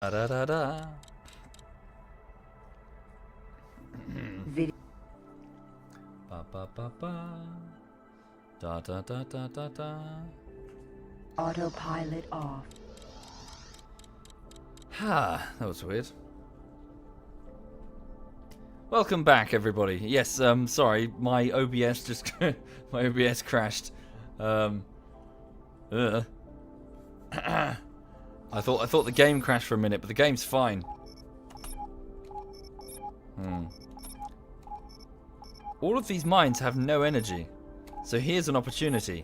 Da da da da. Video. Ba ba ba ba. Da da da da da da. Autopilot off. Ha, that was weird. Welcome back, everybody. Yes, sorry, my OBS just my OBS crashed. I thought the game crashed for a minute, but the game's fine. All of these mines have no energy, so here's an opportunity.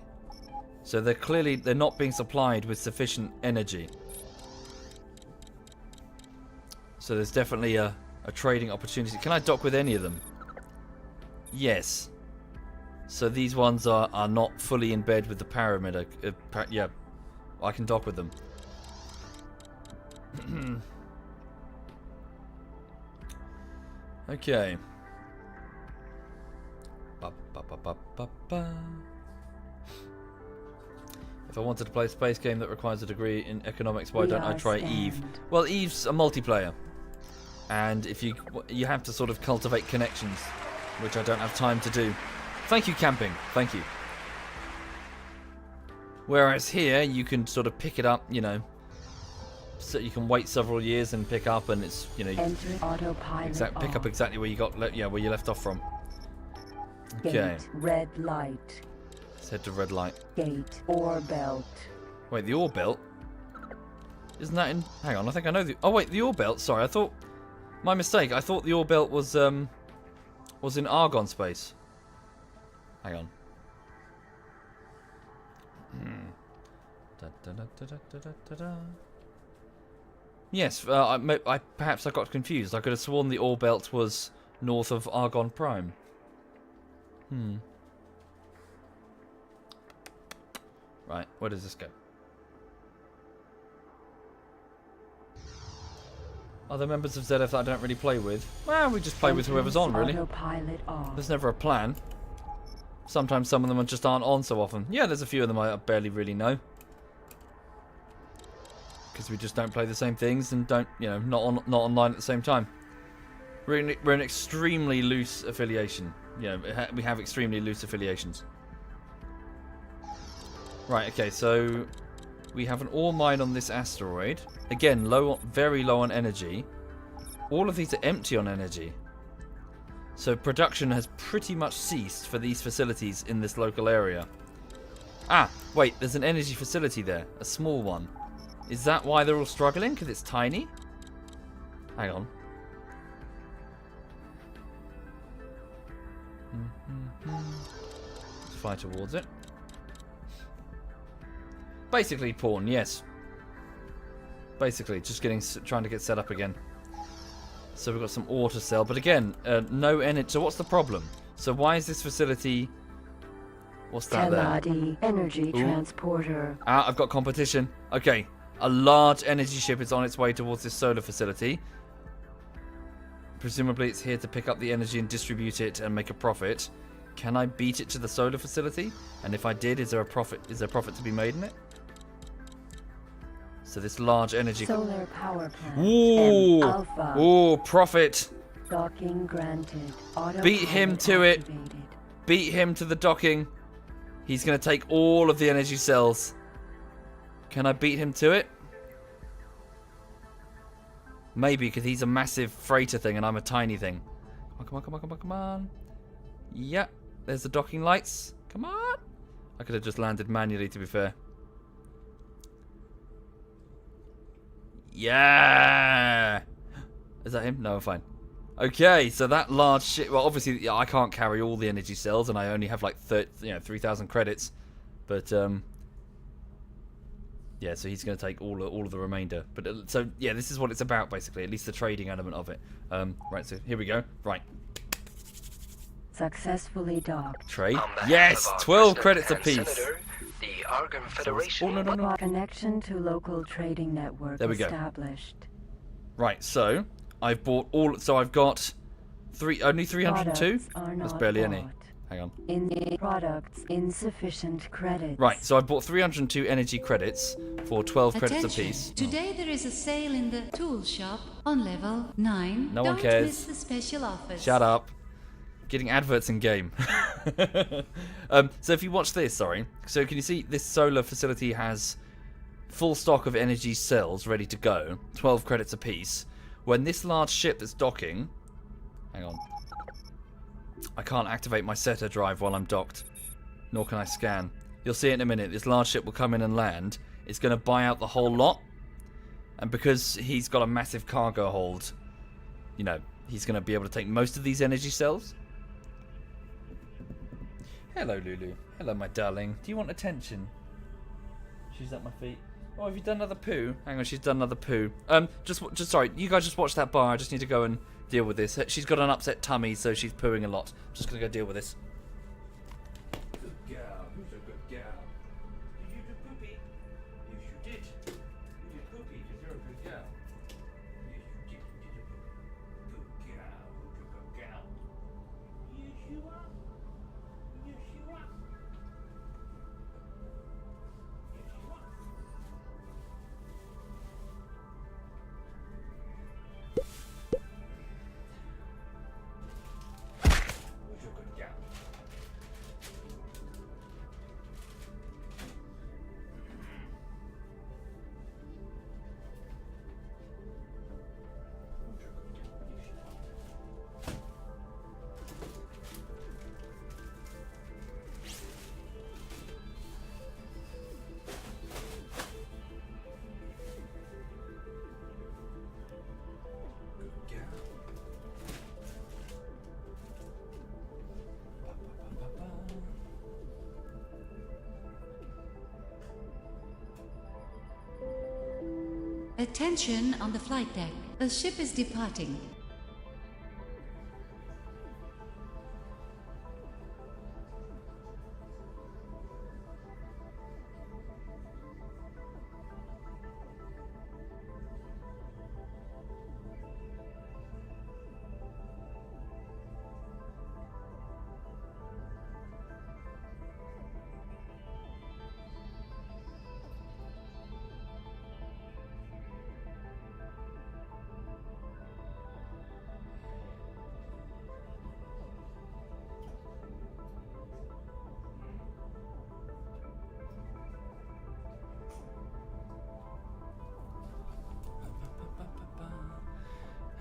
So they're not being supplied with sufficient energy. So there's definitely a trading opportunity. Can I dock with any of them? Yes. So these ones are not fully in bed with the pyramid. Yeah, I can dock with them. Okay. Ba, ba, ba, ba, ba, ba. If I wanted to play a space game that requires a degree in economics, why don't I try Eve? Well, Eve's a multiplayer, and if you have to sort of cultivate connections, which I don't have time to do. Thank you, camping. Thank you. Whereas here, you can sort of pick it up, you know. So you can wait several years and pick up, and it's, you know, pick up exactly where you where you left off from. Okay. Gate, red light. Let's head to red light. Gate, ore belt. Wait, the ore belt? Isn't that in? Hang on, I think I know the. Oh wait, the ore belt. Sorry, I thought. My mistake. I thought the ore belt was in Argon space. Hang on. Da, da, da, da, da, da, da, da. Yes, perhaps I got confused. I could have sworn the ore belt was north of Argon Prime. Right, where does this go? Other members of ZF that I don't really play with? Well, we just play with whoever's on, really. Autopilot off. There's never a plan. Sometimes some of them just aren't on so often. Yeah, there's a few of them I barely really know. Because we just don't play the same things and don't, you know, not online at the same time. We're an extremely loose affiliation. You know, we have extremely loose affiliations. Right, okay, so we have an ore mine on this asteroid. Again, very low on energy. All of these are empty on energy. So production has pretty much ceased for these facilities in this local area. Ah, wait, there's an energy facility there, a small one. Is that why they're all struggling? Because it's tiny? Hang on. Let's fly towards it. Basically porn, yes. Basically, just trying to get set up again. So we've got some ore to sell, but again, no energy. So what's the problem? So why is this facility? What's that there? Energy transporter. Ah, I've got competition. Okay, a large energy ship is on its way towards this solar facility. Presumably, it's here to pick up the energy and distribute it and make a profit. Can I beat it to the solar facility? And if I did, is there a profit? Is there profit to be made in it? So this large energy. Solar power plant. Ooh, Alpha. ooh, profit. Docking granted. Beat him to it. Beat him to the docking. He's going to take all of the energy cells. Can I beat him to it? Maybe, because he's a massive freighter thing and I'm a tiny thing. Come on, come on, come on, come on. Yeah, there's the docking lights. Come on. I could have just landed manually, to be fair. Yeah! Is that him? No, I'm fine. Okay, so that large ship. Well, obviously, yeah, I can't carry all the energy cells, and I only have like 3,000 credits. But yeah, so he's going to take all of the remainder. But so yeah, this is what it's about basically. At least the trading element of it. Right. So here we go. Right. Successfully docked. Trade. Yes, 12 credits apiece. The Argon Federation. Oh, no. Connection to local trading network There we go. established. Right. So I've bought all. So I've got only 302. Products are That's not barely bought. any. Hang on. In the products, insufficient credits. Right, so I bought 302 energy credits for 12 credits apiece. Today there is a sale in the tool shop on level 9. No one Don't cares. miss the special offers. Shut up. Getting adverts in game. So if you watch this, sorry. So can you see this solar facility has full stock of energy cells ready to go, 12 credits apiece. When this large ship that's docking, hang on, I can't activate my SETA drive while I'm docked, nor can I scan. You'll see it in a minute. This large ship will come in and land. It's going to buy out the whole lot, and because he's got a massive cargo hold, you know, he's going to be able to take most of these energy cells. Hello, Lulu. Hello, my darling. Do you want attention? She's at my feet. Oh, have you done another poo? Hang on, she's done another poo. Just sorry. You guys just watch that bar. I just need to go and deal with this. She's got an upset tummy, so she's pooing a lot. I'm just gonna go deal with this. Good girl. Who's a good girl? Did you do poopy? Yes, you did. You did poopy because you're a good girl. Yes, you did. You did a poopy. Good girl. Who's a good girl? Yes, you are. Yes, you are. Yes, you are. Attention on the flight deck. A ship is departing.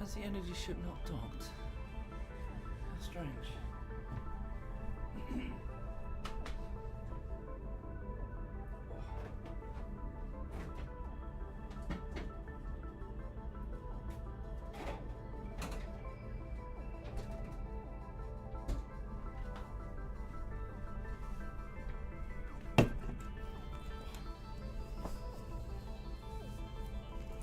Has the energy ship not docked? How strange.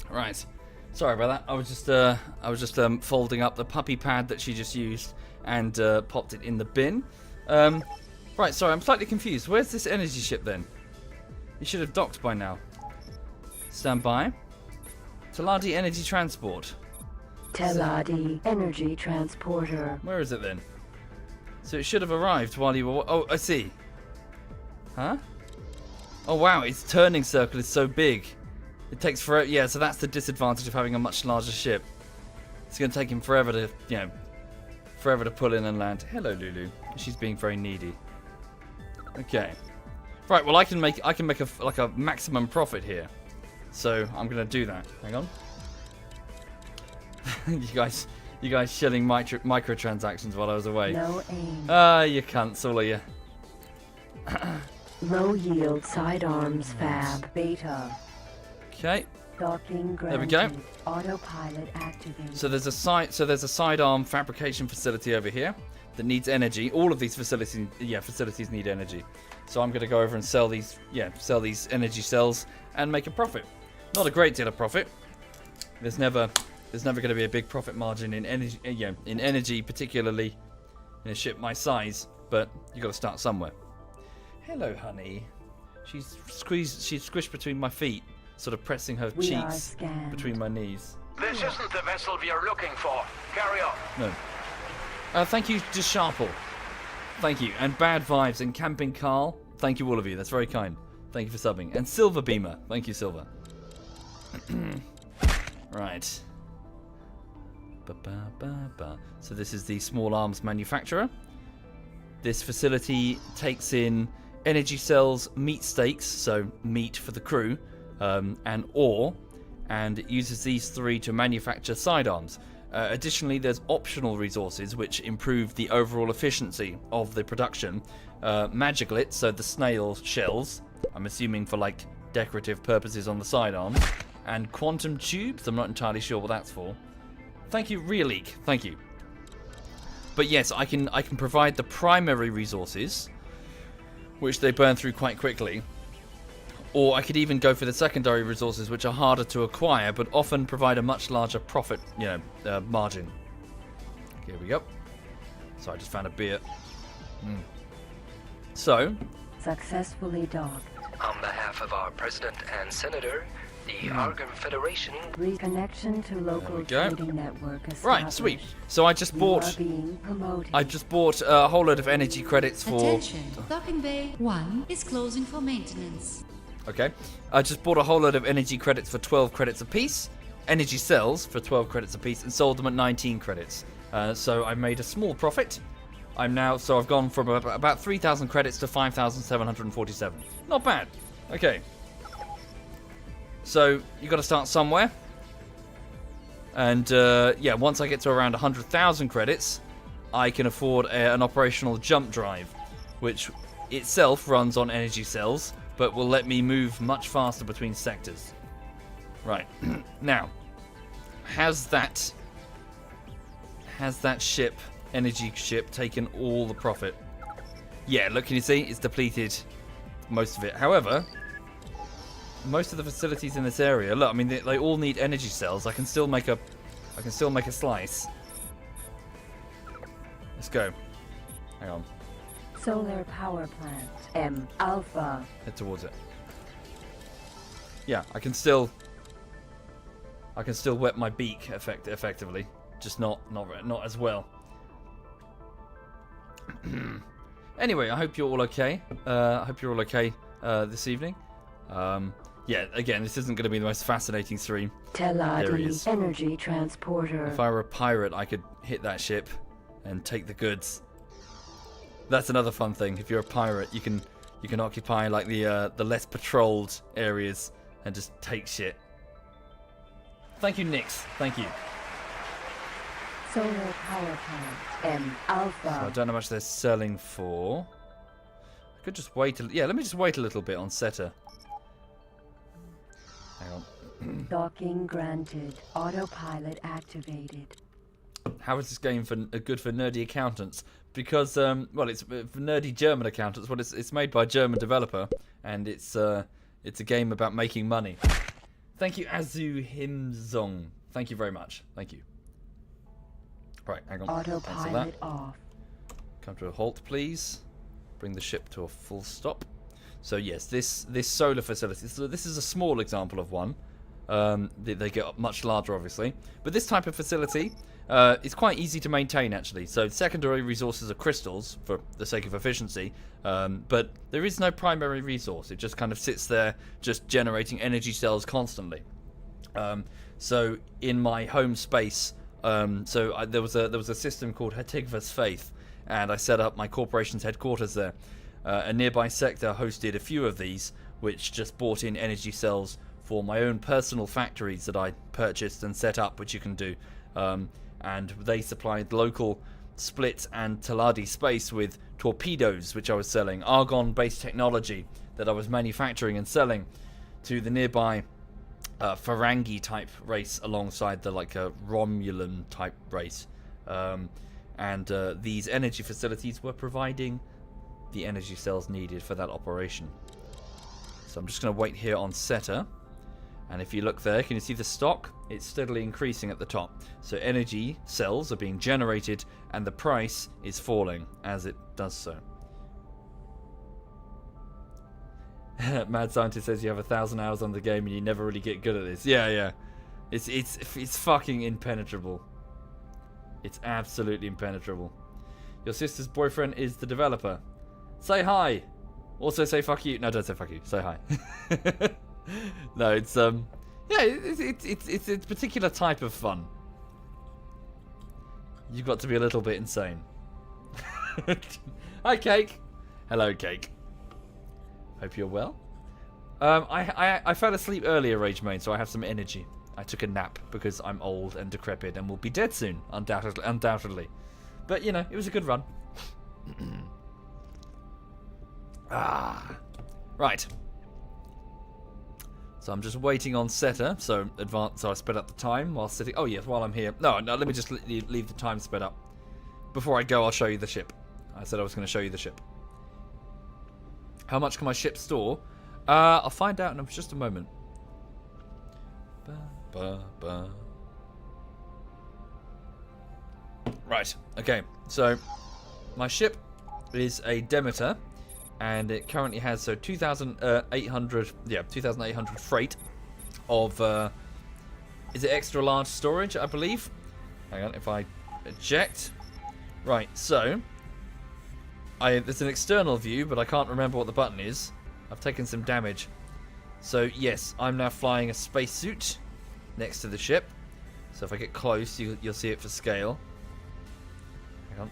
Right. Sorry about that. I was just folding up the puppy pad that she just used and popped it in the bin. Right. Sorry, I'm slightly confused. Where's this energy ship then? You should have docked by now. Stand by. Teladi Energy Transport. Teladi Energy Transporter. Where is it then? So it should have arrived while you were. Oh, I see. Huh? Oh wow, its turning circle is so big. It takes forever. Yeah, so that's the disadvantage of having a much larger ship. It's going to take him forever to, you know, forever to pull in and land. Hello, Lulu. She's being very needy. Okay. Right. Well, I can make a maximum profit here. So I'm going to do that. Hang on. you guys shilling microtransactions while I was away. No aim. You cunts, all of you. Low yield sidearms fab. Beta. Okay. Docking There we granted. go. Autopilot activated. So there's a sidearm fabrication facility over here that needs energy. All of these facilities need energy. So I'm going to go over and sell these energy cells and make a profit. Not a great deal of profit. There's never going to be a big profit margin in energy, particularly in a ship my size. But you got to start somewhere. Hello, honey. She's squished between my feet, sort of pressing her We are cheeks scanned. between my knees. This isn't the vessel we are looking for. Carry on. No. Thank you, Desharple. Thank you. And Bad Vibes and Camping Carl. Thank you, all of you. That's very kind. Thank you for subbing. And Silver Beamer. Thank you, Silver. Right. Ba-ba-ba-ba. So this is the small arms manufacturer. This facility takes in energy cells, meat steaks, so meat for the crew, and ore, and it uses these three to manufacture sidearms. Additionally, there's optional resources which improve the overall efficiency of the production. Magiclet, so the snail shells, I'm assuming for like decorative purposes on the sidearms, and quantum tubes, I'm not entirely sure what that's for. Thank you, Real League, thank you. But yes, I can provide the primary resources, which they burn through quite quickly. Or I could even go for the secondary resources, which are harder to acquire, but often provide a much larger profit, margin. Here we go. So I just found a beer. So. Successfully docked. On behalf of our president and senator, the Argon Federation. Reconnection to local trading network established. Right, sweet. So I just bought. I just bought a whole load of energy credits for. Attention, docking bay 1 is closing for maintenance. Okay. I just bought a whole load of energy credits for 12 credits apiece, energy cells for 12 credits apiece, and sold them at 19 credits. So I made a small profit. I've gone from about 3,000 credits to 5,747. Not bad. Okay. So you got to start somewhere. And once I get to around 100,000 credits, I can afford an operational jump drive, which itself runs on energy cells, but will let me move much faster between sectors. Right. Now, has that energy ship, taken all the profit? Yeah, look, can you see? It's depleted most of it. However, most of the facilities in this area, look, I mean, they all need energy cells. I can still make a slice. Let's go. Hang on. Solar power plant. M Alpha. Head towards it. Yeah, I can still wet my beak effectively, just not as well. Anyway, I hope you're all okay. This evening. Yeah, again, this isn't going to be the most fascinating stream. Teladi energy transporter. If I were a pirate, I could hit that ship and take the goods. That's another fun thing. If you're a pirate, you can occupy like the less patrolled areas and just take shit. Thank you, Nix. Thank you. Solar power plant. M Alpha. So I don't know how much they're selling for. I could just wait. Let me just wait a little bit on Seta. Hang on. Docking granted. Autopilot activated. How is this game good for nerdy accountants? Because it's for nerdy German accountants. Well, it's made by a German developer, and it's a game about making money. Thank you, Azu Himzong. Thank you very much. Thank you. Right, hang on. Autopilot off. Come to a halt, please. Bring the ship to a full stop. So yes, this solar facility. So this is a small example of one. They get much larger, obviously. But this type of facility is quite easy to maintain, actually. So secondary resources are crystals, for the sake of efficiency. But there is no primary resource. It just kind of sits there, just generating energy cells constantly. So in my home space, there was a system called Hatigva's Faith, and I set up my corporation's headquarters there. A nearby sector hosted a few of these, which just bought in energy cells for my own personal factories that I purchased and set up, which you can do. And they supplied local Split and Teladi space with torpedoes, which I was selling, argon-based technology that I was manufacturing and selling to the nearby Ferengi-type race alongside the Romulan-type race. And these energy facilities were providing the energy cells needed for that operation. So I'm just going to wait here on Seta. And if you look there, can you see the stock? It's steadily increasing at the top. So energy cells are being generated and the price is falling as it does so. Mad Scientist says you have 1,000 hours on the game and you never really get good at this. Yeah. It's fucking impenetrable. It's absolutely impenetrable. Your sister's boyfriend is the developer. Say hi. Also say fuck you. No, don't say fuck you. Say hi. No, it's yeah, it's a particular type of fun. You've got to be a little bit insane. Hi, Cake. Hello, Cake. Hope you're well. I fell asleep earlier, Rage Main, so I have some energy. I took a nap because I'm old and decrepit and will be dead soon, undoubtedly. But, you know, it was a good run. Right. So I'm just waiting on setter, so I sped up the time while sitting. Oh, yes, while I'm here. No, let me just leave the time sped up. Before I go, I'll show you the ship. I said I was going to show you the ship. How much can my ship store? I'll find out in just a moment. Right, okay, so my ship is a Demeter, and it currently has 2,800 freight of is it extra large storage, I believe. Hang on, if I eject. Right, so there's an external view, but I can't remember what the button is. I've taken some damage. So yes, I'm now flying a spacesuit next to the ship. So if I get close, you'll see it for scale. Hang on.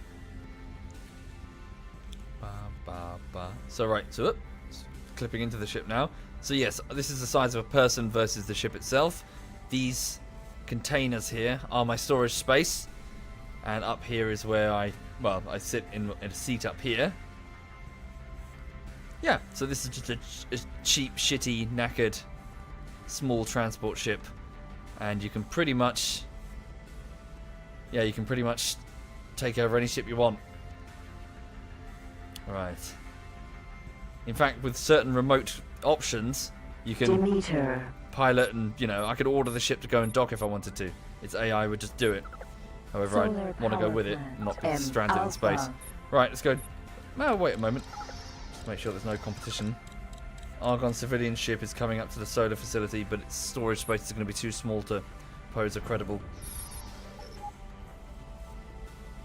So right, so clipping into the ship now. So yes, this is the size of a person versus the ship itself. These containers here are my storage space, and up here is where I sit in a seat up here. Yeah, so this is just a cheap, shitty, knackered, small transport ship, and you can pretty much, take over any ship you want. Right. In fact, with certain remote options, you can Demeter. pilot, and I could order the ship to go and dock if I wanted to. Its AI would just do it. However, I want to go with it, not be stranded in space. Right, let's go. Oh, wait a moment. Just make sure there's no competition. Argon civilian ship is coming up to the solar facility, but its storage space is going to be too small to pose a credible.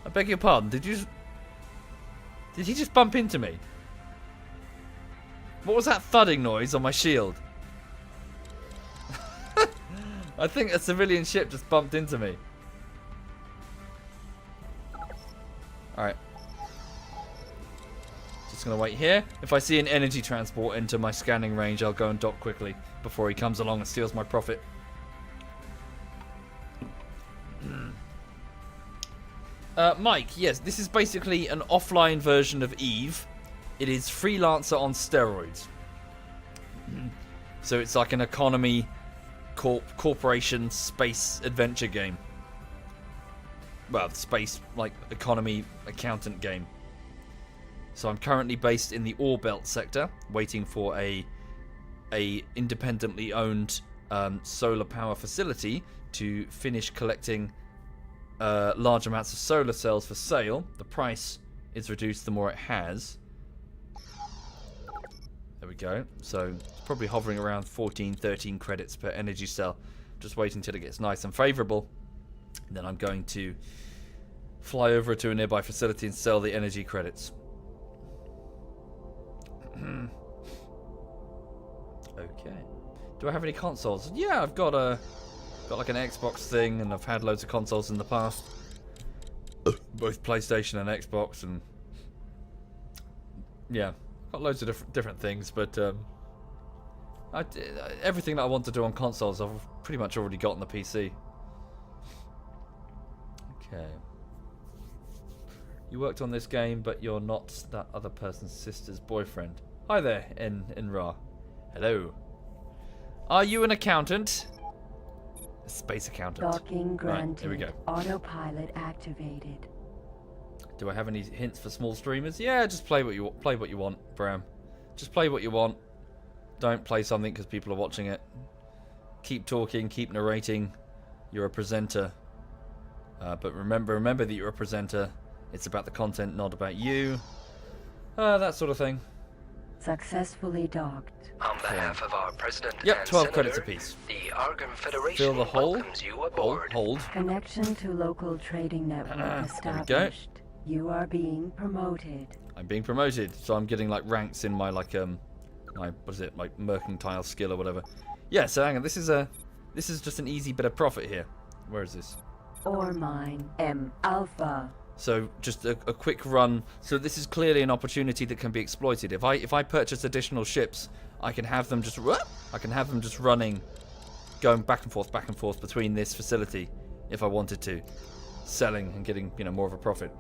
I beg your pardon. Did he just bump into me? What was that thudding noise on my shield? I think a civilian ship just bumped into me. Alright. Just gonna wait here. If I see an energy transport enter my scanning range, I'll go and dock quickly before he comes along and steals my profit. Mike, yes, this is basically an offline version of Eve. It is Freelancer on steroids. So it's like an economy corporation space adventure game. Well, space, like, economy accountant game. So I'm currently based in the Ore Belt sector, waiting for a independently owned solar power facility to finish collecting large amounts of solar cells for sale. The price is reduced the more it has. There we go. So it's probably hovering around 14, 13 credits per energy cell. Just waiting until it gets nice and favourable. And then I'm going to fly over to a nearby facility and sell the energy credits. Okay. Do I have any consoles? Yeah, I've got like an Xbox thing, and I've had loads of consoles in the past. Both PlayStation and Xbox, and yeah, got loads of different things. But everything that I want to do on consoles, I've pretty much already got on the PC. Okay. You worked on this game, but you're not that other person's sister's boyfriend. Hi there, Ra. Hello. Are you an accountant? A space accountant. Docking granted. Right, here we go. Autopilot activated. Do I have any hints for small streamers? Yeah, just play what you want, Bram. Just play what you want. Don't play something because people are watching it. Keep talking, keep narrating. You're a presenter. But remember that you're a presenter. It's about the content, not about you. That sort of thing. Successfully docked. On behalf of our president Yep, and 12 senator, credits apiece. the Argon Federation Fill the hole. welcomes you aboard. Hold. Connection to local trading network There we go. established. You are being promoted. I'm being promoted, so I'm getting like ranks in my like my what is it, like mercantile skill or whatever. Yeah, so hang on, this is just an easy bit of profit here. Where is this? Ore mine M Alpha. So just a quick run. So this is clearly an opportunity that can be exploited. If I purchase additional ships, I can have them just running, going back and forth between this facility, if I wanted to, selling and getting more of a profit.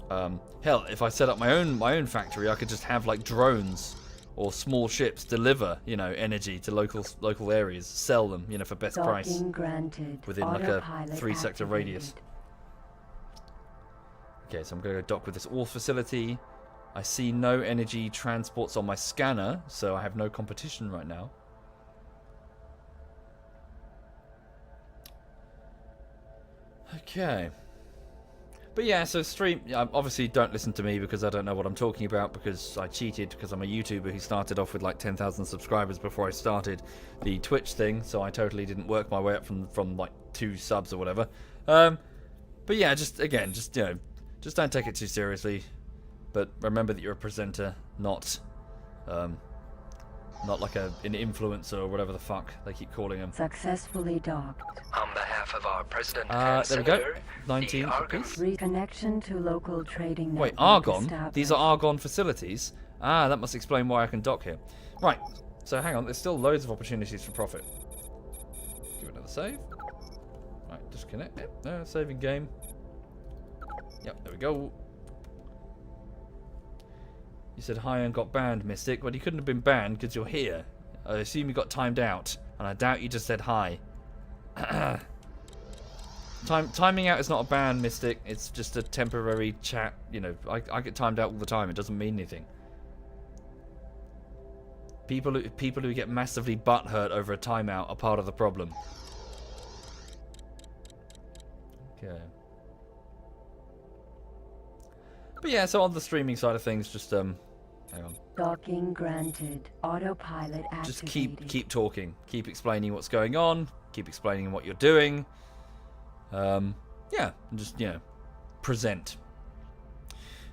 Hell, if I set up my own factory, I could just have like drones or small ships deliver energy to local areas, sell them for best price Docking granted. within like a Autopilot 3-sector radius. activated. Okay, so I'm going to dock with this ore facility. I see no energy transports on my scanner, so I have no competition right now. Okay. But yeah, so stream, obviously don't listen to me because I don't know what I'm talking about, because I cheated because I'm a YouTuber who started off with like 10,000 subscribers before I started the Twitch thing, so I totally didn't work my way up from like 2 subs or whatever. But yeah, just don't take it too seriously, but remember that you're a presenter, not like an influencer or whatever the fuck they keep calling him. Successfully docked. On behalf of our president There and we go. senator, 19 the Argon apiece. Reconnection to local trading Wait, network Argon? established. These are Argon facilities? Ah, that must explain why I can dock here. Right, so hang on, there's still loads of opportunities for profit. Give it another save. Right, disconnect it. No, saving game. Yep, there we go. You said hi and got banned, Mystic. Well, you couldn't have been banned because you're here. I assume you got timed out, and I doubt you just said hi. Timing out is not a ban, Mystic. It's just a temporary chat. I get timed out all the time. It doesn't mean anything. People who get massively butthurt over a timeout are part of the problem. Okay. But yeah, so on the streaming side of things, just hang on. Docking granted. Autopilot activated. Just keep talking. Keep explaining what's going on. Keep explaining what you're doing. Yeah, and just present.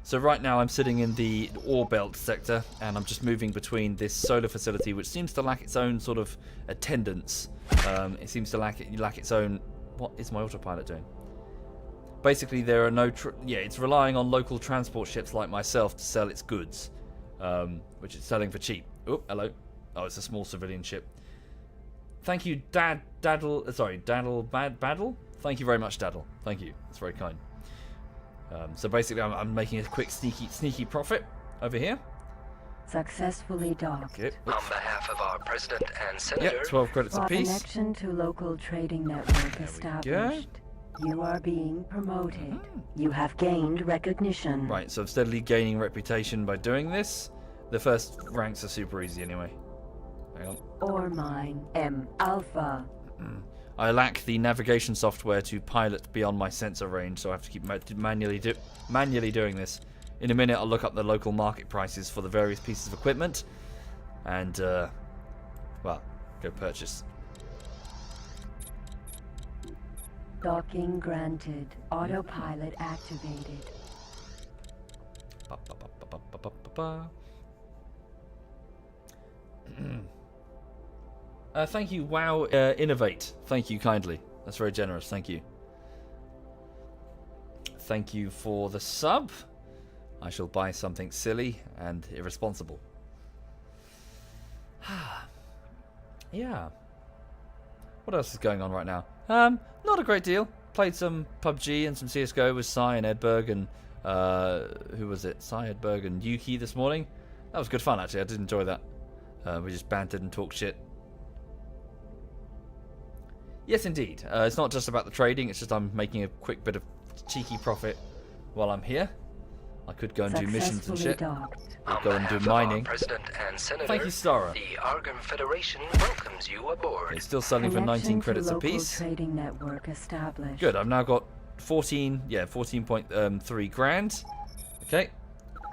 So right now I'm sitting in the ore belt sector, and I'm just moving between this solar facility, which seems to lack its own sort of attendance. It seems to lack its own. What is my autopilot doing? Basically, there are no. It's relying on local transport ships like myself to sell its goods, which it's selling for cheap. Oh, hello. Oh, it's a small civilian ship. Thank you, Daddle. Baddle. Thank you very much, Daddle. Thank you. That's very kind. So basically, I'm making a quick sneaky profit over here. Successfully docked. Okay. on behalf of our president and senator, Yep, 12 credits apiece. Connection to local trading network established. You are being promoted. You have gained recognition. Right, so I'm steadily gaining reputation by doing this. The first ranks are super easy anyway. Hang on. Ore mine M Alpha. I lack the navigation software to pilot beyond my sensor range, so I have to keep manually doing this. In a minute, I'll look up the local market prices for the various pieces of equipment, and well, go purchase. Docking granted. Autopilot activated. Thank you, Wow Innovate. Thank you kindly. That's very generous. Thank you. Thank you for the sub. I shall buy something silly and irresponsible. Yeah. What else is going on right now? Not a great deal. Played some PUBG and some CSGO with Sai and Edberg and who was it? Sai, Edberg and Yuki this morning. That was good fun actually. I did enjoy that. We just bantered and talked shit. Yes, indeed. It's not just about the trading. It's just I'm making a quick bit of cheeky profit while I'm here. I could go and do missions and shit. Or on go and do behalf of our mining. president and senator, Thank you, Stara. the Argon Federation welcomes you aboard. It's still selling for 19 credits apiece. Trading network established. Good. I've now got 14.3 grand. Okay.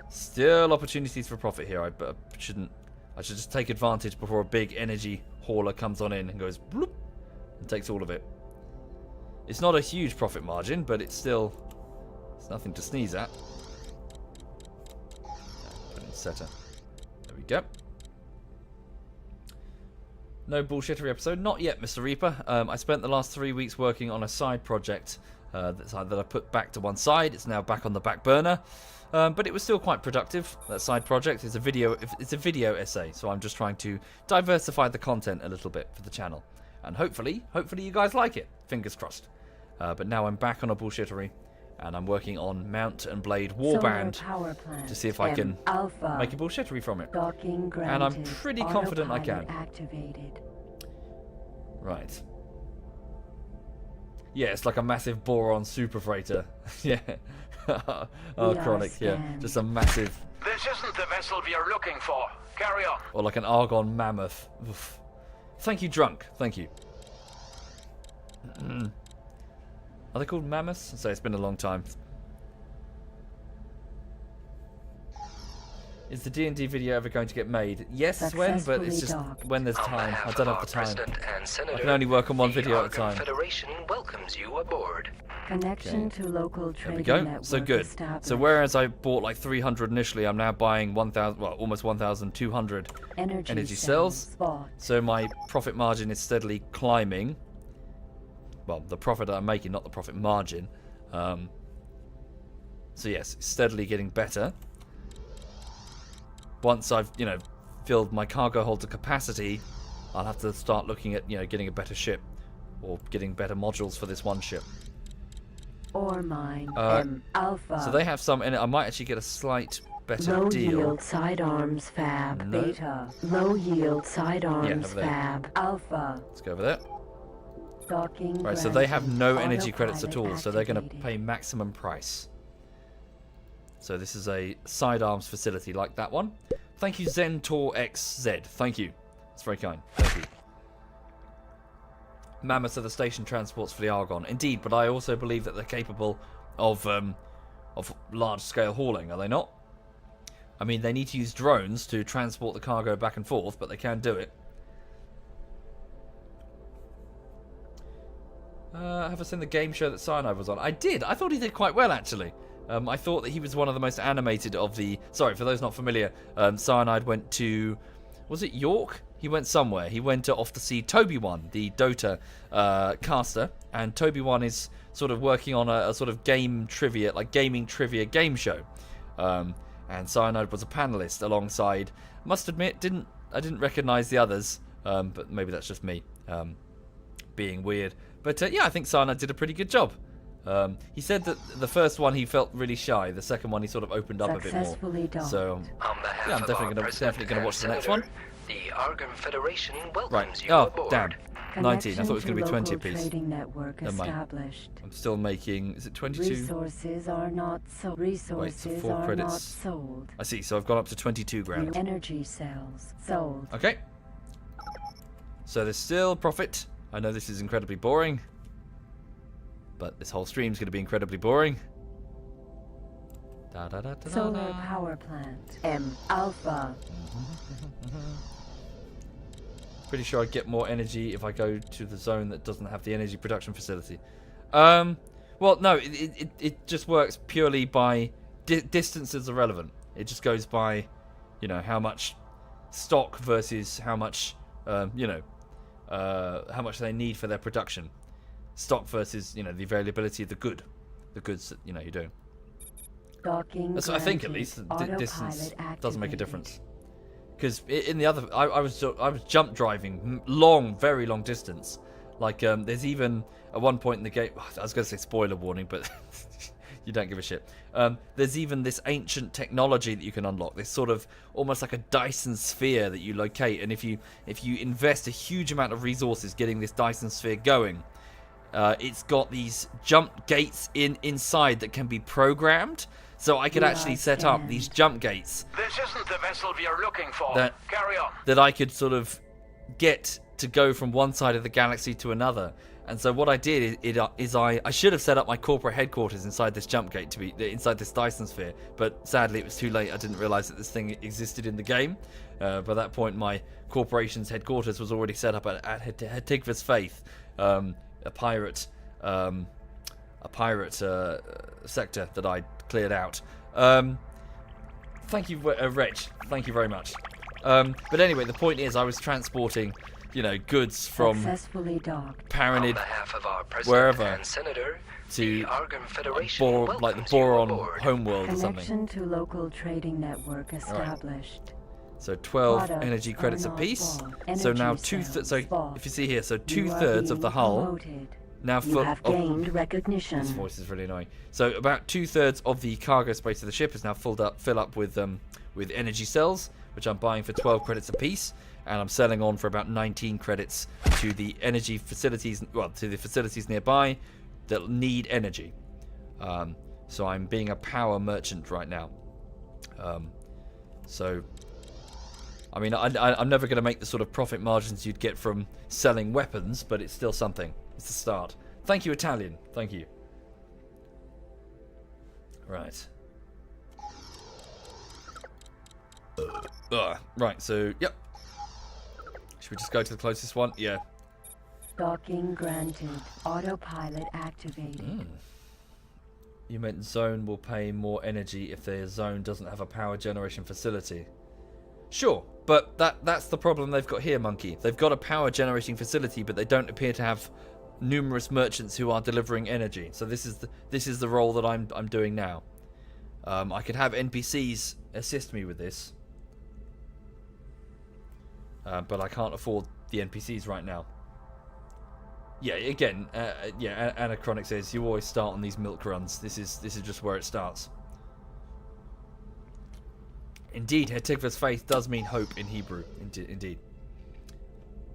Still opportunities for profit here. I should just take advantage before a big energy hauler comes on in and goes bloop and takes all of it. It's not a huge profit margin, but it's still It's nothing to sneeze at. Put in setter. There we go. No bullshittery episode. Not yet, Mr. Reaper. I spent the last 3 weeks working on a side project that I put back to one side. It's now back on the back burner. But it was still quite productive. That side project is a video essay, so I'm just trying to diversify the content a little bit for the channel. And hopefully you guys like it. Fingers crossed. But now I'm back on a bullshittery, and I'm working on Mount and Blade Warband to see if I can make a bullshittery from it. And I'm pretty confident I can. Activated. Right. Yeah, it's like a massive boron super freighter. Yeah. Oh, Chronic, yeah. Just a massive... This isn't the vessel we are looking for. Carry on. Or like an Argon mammoth. Oof. Thank you, Drunk. Thank you. Are they called mammoths? So it's been a long time. Is the D&D video ever going to get made? Yes, Swen, but it's just when there's time. I don't have the time. I can only work on one video at a time. Federation welcomes you aboard. Connection to local trading There we go. network So good. established. So whereas I bought like 300 initially, I'm now buying 1,000, well, almost 1,200 energy cells. Bought. So my profit margin is steadily climbing. Well, the profit that I'm making, not the profit margin. So yes, steadily getting better. Once I've, filled my cargo holder capacity, I'll have to start looking at, getting a better ship. Or getting better modules for this one ship. Ore mine M Alpha. So they have some, and I might actually get a slight better Low deal. yield sidearms fab No. Beta. Low yield sidearms over there. fab Alpha. Let's go over there. Docking Right, so they have no granted. energy credits at all, so they're going to Autopilot pay maximum price. So this is a sidearms facility like that one. Thank you, ZentorXZ. Thank you. It's very kind. Thank you. Mammoths are the station transports for the Argon. Indeed, but I also believe that they're capable of large-scale hauling, are they not? I mean, they need to use drones to transport the cargo back and forth, but they can do it. Have I seen the game show that Cyanide was on? I did. I thought he did quite well, actually. I thought that he was one of the most animated of the... Sorry, for those not familiar, Cyanide went to... Was it York? He went somewhere. He went off to see Toby1, the Dota caster. And Toby1 is sort of working on a sort of game trivia, like gaming trivia game show. And Cyanide was a panelist alongside... Must admit, I didn't recognise the others. But maybe that's just me being weird. But yeah, I think Cyanide did a pretty good job. He said that the first one he felt really shy. The second one he sort of opened up a bit more. So On behalf yeah, I'm of definitely our going President to and watch the next one. Senator, the Argon Federation welcomes Right. you Oh aboard. damn. 19. I thought it was going to be Connection 20 to apiece. local trading network Never mind. established. I'm still making. Is it 22? Resources are not sold. Resources 4 are not credits. sold. I see. So I've gone up to 22 grand. Energy cells sold. Okay. So there's still profit. I know this is incredibly boring, but this whole stream's going to be incredibly boring. Da, da, da, da, da, Solar da. power plant M Alpha. Pretty sure I'd get more energy if I go to the zone that doesn't have the energy production facility. Well, no, it just works purely by distance is irrelevant. It just goes by, how much stock versus how much, how much they need for their production. Stock versus, the availability of the goods that, you're doing. Docking That's what I think, at granted. least. Autopilot Distance doesn't make a activated. difference. Because in the other, I was jump driving very long distance. Like there's even at one point in the game, I was going to say spoiler warning, but you don't give a shit. There's even this ancient technology that you can unlock. This sort of almost like a Dyson sphere that you locate, and if you invest a huge amount of resources getting this Dyson sphere going, it's got these jump gates inside that can be programmed. So I could We actually are set up scanned. these jump gates This isn't the vessel we are looking for. Carry on. that I could sort of get to go from one side of the galaxy to another. And so what I did is I should have set up my corporate headquarters inside this jump gate to be inside this Dyson sphere, but sadly it was too late. I didn't realize that this thing existed in the game. By that point, my corporation's headquarters was already set up at Hetigva's Faith, a pirate. pirate sector that I cleared out. Thank you, Reg. Thank you very much. But anyway, the point is, I was transporting, goods from Paranid, wherever, and Senator, to the Argon Federation like the welcomes you Boron aboard. homeworld or something. Connection to local trading network established. So 12 Products energy credits are not apiece. full. So now Energy cells full. if you see here, so You are 2/3 of the being hull promoted. now You full. have gained recognition. This voice is really annoying. So about 2/3 of the cargo space of the ship is now fill up with energy cells, which I'm buying for 12 credits apiece, and I'm selling on for about 19 credits to the energy facilities, to the facilities nearby that need energy. So I'm being a power merchant right now. So, I mean, I'm never going to make the sort of profit margins you'd get from selling weapons, but it's still something. It's a start. Thank you, Italian. Thank you. Right. Right, so, yep. Should we just go to the closest one? Yeah. Docking granted. Autopilot activated. You meant zone will pay more energy if their zone doesn't have a power generation facility. Sure, but that's the problem they've got here, Monkey. They've got a power generating facility, but they don't appear to have numerous merchants who are delivering energy. So this is the role that I'm doing now. I could have NPCs assist me with this, but I can't afford the NPCs right now. Yeah, again, Anachronic says you always start on these milk runs. This is just where it starts. Indeed, Hetikva's faith does mean hope in Hebrew. Indeed.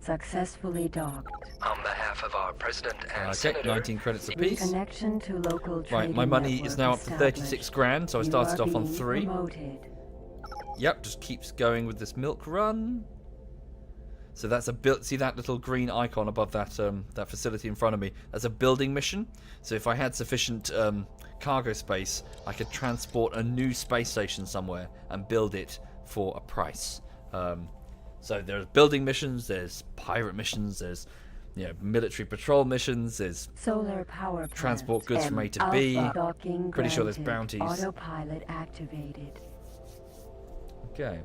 Successfully docked. On behalf of our president and Okay, senator, 19 credits apiece. Connection to local trading Right, my money is network now up to 36 established. grand, so I started You are off on being 3. promoted. Yep, just keeps going with this milk run. So that's a build. See that little green icon above that that facility in front of me? That's a building mission. So if I had sufficient cargo space, I could transport a new space station somewhere and build it for a price. So there's building missions, there's pirate missions, there's military patrol missions, there's Solar power plant. transport goods from A to Alpha B. docking Pretty sure there's granted. bounties. Autopilot activated. Okay.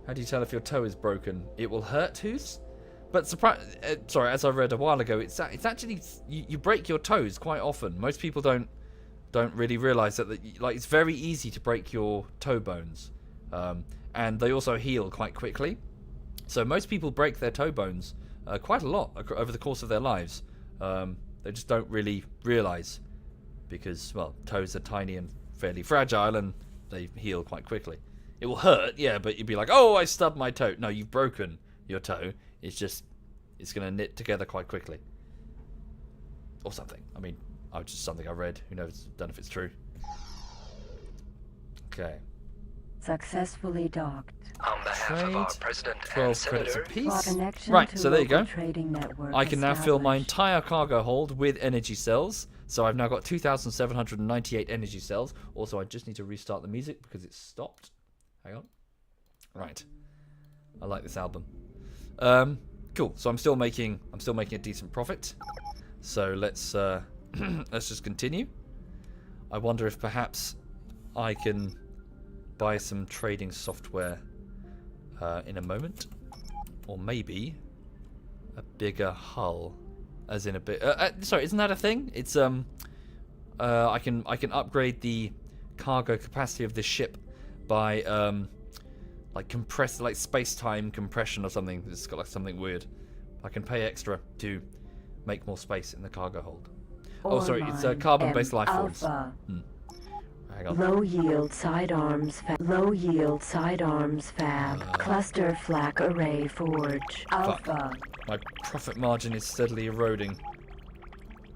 How do you tell if your toe is broken? It will hurt tooth? But sorry, as I read a while ago, it's actually you break your toes quite often. Most people don't really realize that it's very easy to break your toe bones, and they also heal quite quickly. So most people break their toe bones quite a lot over the course of their lives. They just don't really realize because toes are tiny and fairly fragile, and they heal quite quickly. It will hurt, yeah, but you'd be like, oh, I stubbed my toe. No, you've broken your toe. It's going to knit together quite quickly. Or something. I mean, just something I read. Who knows? Don't know if it's true. Okay. Successfully docked. on behalf of our Trade, president 12 and credits senator, apiece. Connection Right, to so there you local go. trading network I can now fill my established. entire cargo hold with energy cells. So I've now got 2,798 energy cells. Also, I just need to restart the music because it's stopped. Hang on. Right. I like this album. Cool. So I'm still making a decent profit. So let's let's just continue. I wonder if perhaps I can buy some trading software in a moment, or maybe a bigger hull, as in a bit. Sorry, isn't that a thing? It's I can upgrade the cargo capacity of this ship by like space-time compression or something. It's got like something weird. I can pay extra to make more space in the cargo hold. Oh, sorry, it's carbon-based life forms. Alpha. Hang on. Low yield sidearms fab. Cluster flak array forge. Alpha. My profit margin is steadily eroding.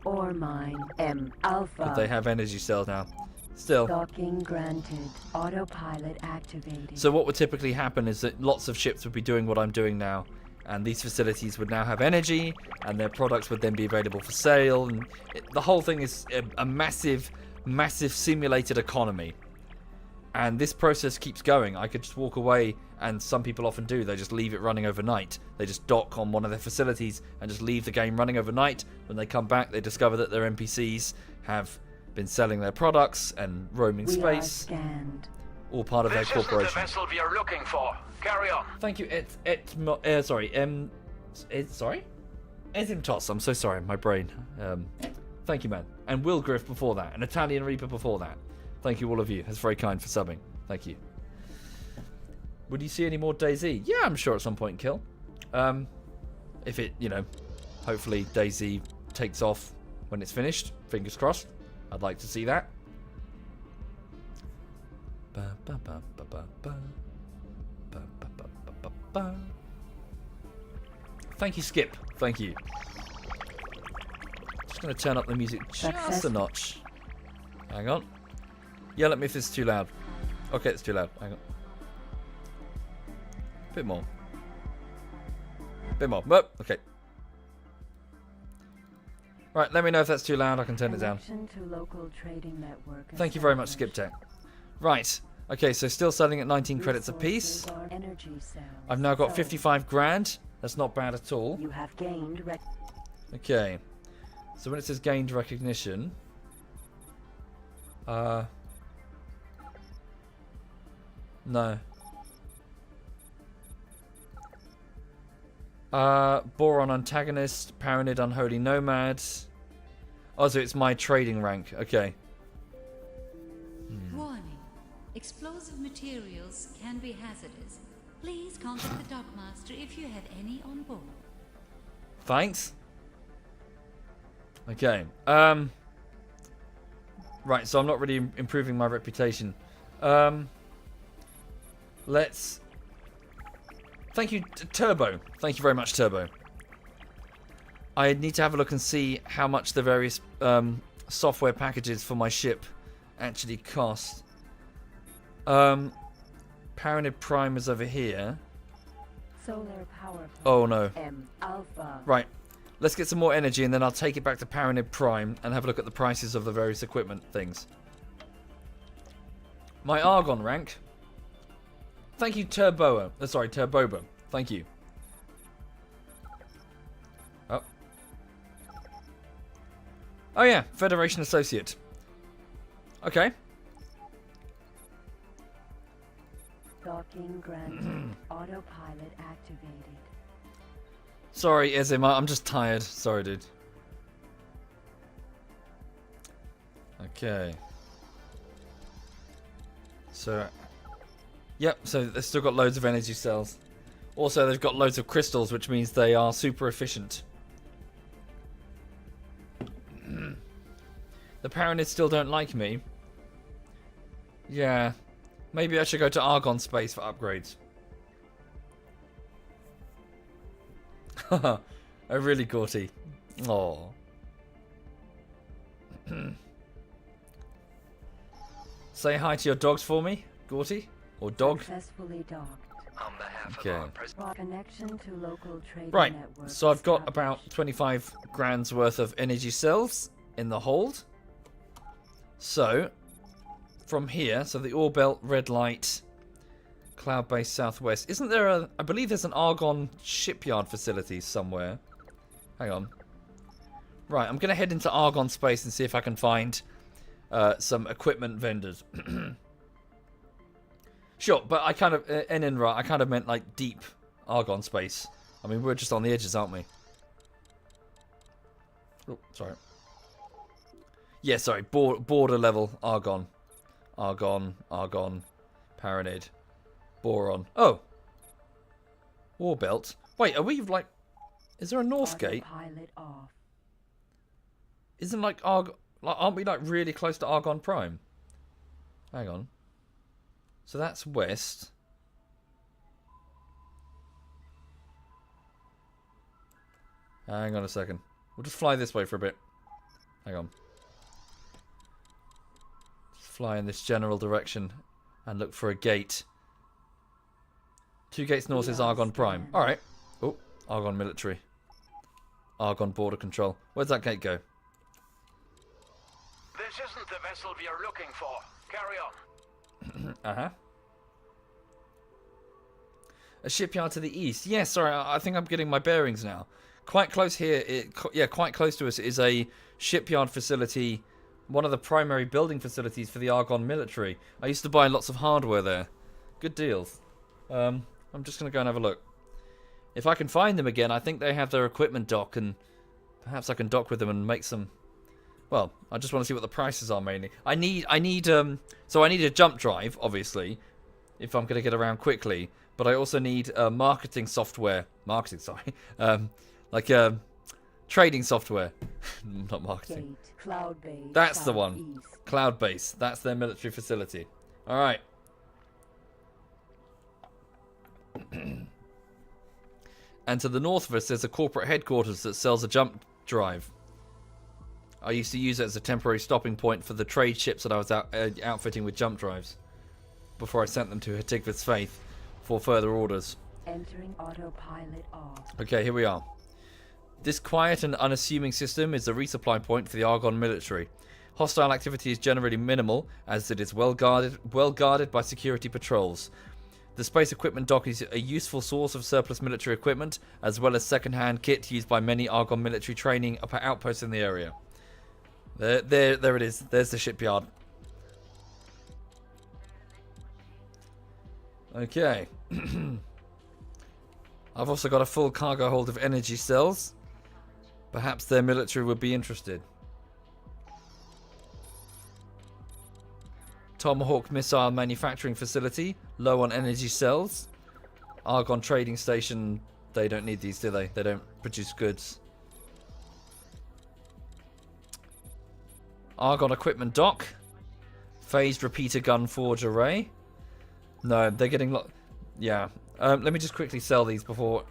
Ore mine. M. Alpha. But they have energy cells now. Still. Docking granted. Autopilot activated. So what would typically happen is that lots of ships would be doing what I'm doing now, and these facilities would now have energy, and their products would then be available for sale, and the whole thing is a massive simulated economy. And this process keeps going. I could just walk away, and some people often do. They just leave it running overnight. They just dock on one of their facilities and just leave the game running overnight. When they come back, they discover that their NPCs have been selling their products and roaming space. All part of their corporation. This isn't the vessel we are looking for. Carry on. Thank you, Ezimtos. I'm so sorry, my brain. Thank you, man. And Will Griff before that. An Italian Reaper before that. Thank you, all of you. That's very kind for subbing. Thank you. Would you see any more DayZ? Yeah, I'm sure at some point, Kill. If it, hopefully DayZ takes off when it's finished. Fingers crossed. I'd like to see that. Thank you, Skip. Thank you. Just going to turn up the music just a notch. Hang on. Yell at me if it's too loud. Okay, it's too loud. Hang on. Bit more. Bit more. Nope. Okay. Right, let me know if that's too loud. I can turn it down. Thank you very much, Skip Tech. Right. Okay, so still selling at 19 credits a piece. I've now got 55 grand. That's not bad at all. You have gained okay. So when it says gained recognition, no. Boron antagonist, Paranid unholy nomad. Oh, so it's my trading rank. Okay. Warning. Explosive materials can be hazardous. Please contact the dockmaster if you have any on board. Thanks. Okay. Right, so I'm not really improving my reputation. Let's... Thank you, Turbo. Thank you very much, Turbo. I need to have a look and see how much the various software packages for my ship actually cost. Paranid Prime is over here. Solar power. Oh no. M Alpha. Right. Let's get some more energy and then I'll take it back to Paranid Prime and have a look at the prices of the various equipment things. My Argon rank. Thank you, Turboa. Sorry, Turboba. Thank you. Oh. Oh yeah, Federation Associate. Okay. Docking granted. Autopilot activated. Sorry, Ezim, I'm just tired. Sorry, dude. Okay. So, yep, so they've still got loads of energy cells. Also, they've got loads of crystals, which means they are super efficient. The Paranids still don't like me. Yeah. Maybe I should go to Argon Space for upgrades. Oh, really, Gorty. Oh. Say hi to your dogs for me, Gorty. Or dog. Successfully docked. On behalf Okay. of our president. Connection to local trading Right, network so I've got established. about 25 grand's worth of energy cells in the hold. So, from here, so the ore belt, red light, cloud-based southwest. Isn't there a... I believe there's an Argon shipyard facility somewhere. Hang on. Right, I'm going to head into Argon Space and see if I can find some equipment vendors. Sure, but I kind of... Enenra, I kind of meant like deep Argon Space. I mean, we're just on the edges, aren't we? Oh, sorry. Yeah, sorry. Border level Argon. Argon, Paranid, Boron. Oh! Warbelt. Wait, are we like... Is there a North Gate? Autopilot off. Isn't like Argon... Like, aren't we like really close to Argon Prime? Hang on. So that's west. Hang on a second. We'll just fly this way for a bit. Hang on. Fly in this general direction and look for a gate. 2 gates north is Argon Prime. Alright. Oh, Argon Military. Argon Border Control. Where's that gate go? This isn't the vessel we are looking for. Carry on. Uh-huh. A shipyard to the east. Yeah, sorry, I think I'm getting my bearings now. Quite close here, quite close to us is a shipyard facility, one of the primary building facilities for the Argonne military. I used to buy lots of hardware there. Good deals. I'm just going to go and have a look. If I can find them again, I think they have their equipment dock, and perhaps I can dock with them and make some... Well, I just want to see what the prices are mainly. I need so I need a jump drive, obviously, if I'm going to get around quickly. But I also need marketing software. Trading software. Not marketing. Cloud-based. That's the one. southeast. Cloud base. That's their military facility. All right. And to the north of us, there's a corporate headquarters that sells a jump drive. I used to use it as a temporary stopping point for the trade ships that I was outfitting with jump drives before I sent them to Hatigva's Faith for further orders. Entering autopilot off. Okay, here we are. This quiet and unassuming system is a resupply point for the Argonne military. Hostile activity is generally minimal, as it is well guarded by security patrols. The space equipment dock is a useful source of surplus military equipment, as well as second-hand kit used by many Argonne military training outposts in the area. There it is. There's the shipyard. Okay. I've also got a full cargo hold of energy cells. Perhaps their military would be interested. Tomahawk missile manufacturing facility, low on energy cells. Argonne trading station, they don't need these, do they? They don't produce goods. Argonne equipment dock. Phased repeater gun forge array. No, they're getting yeah. Let me just quickly sell these before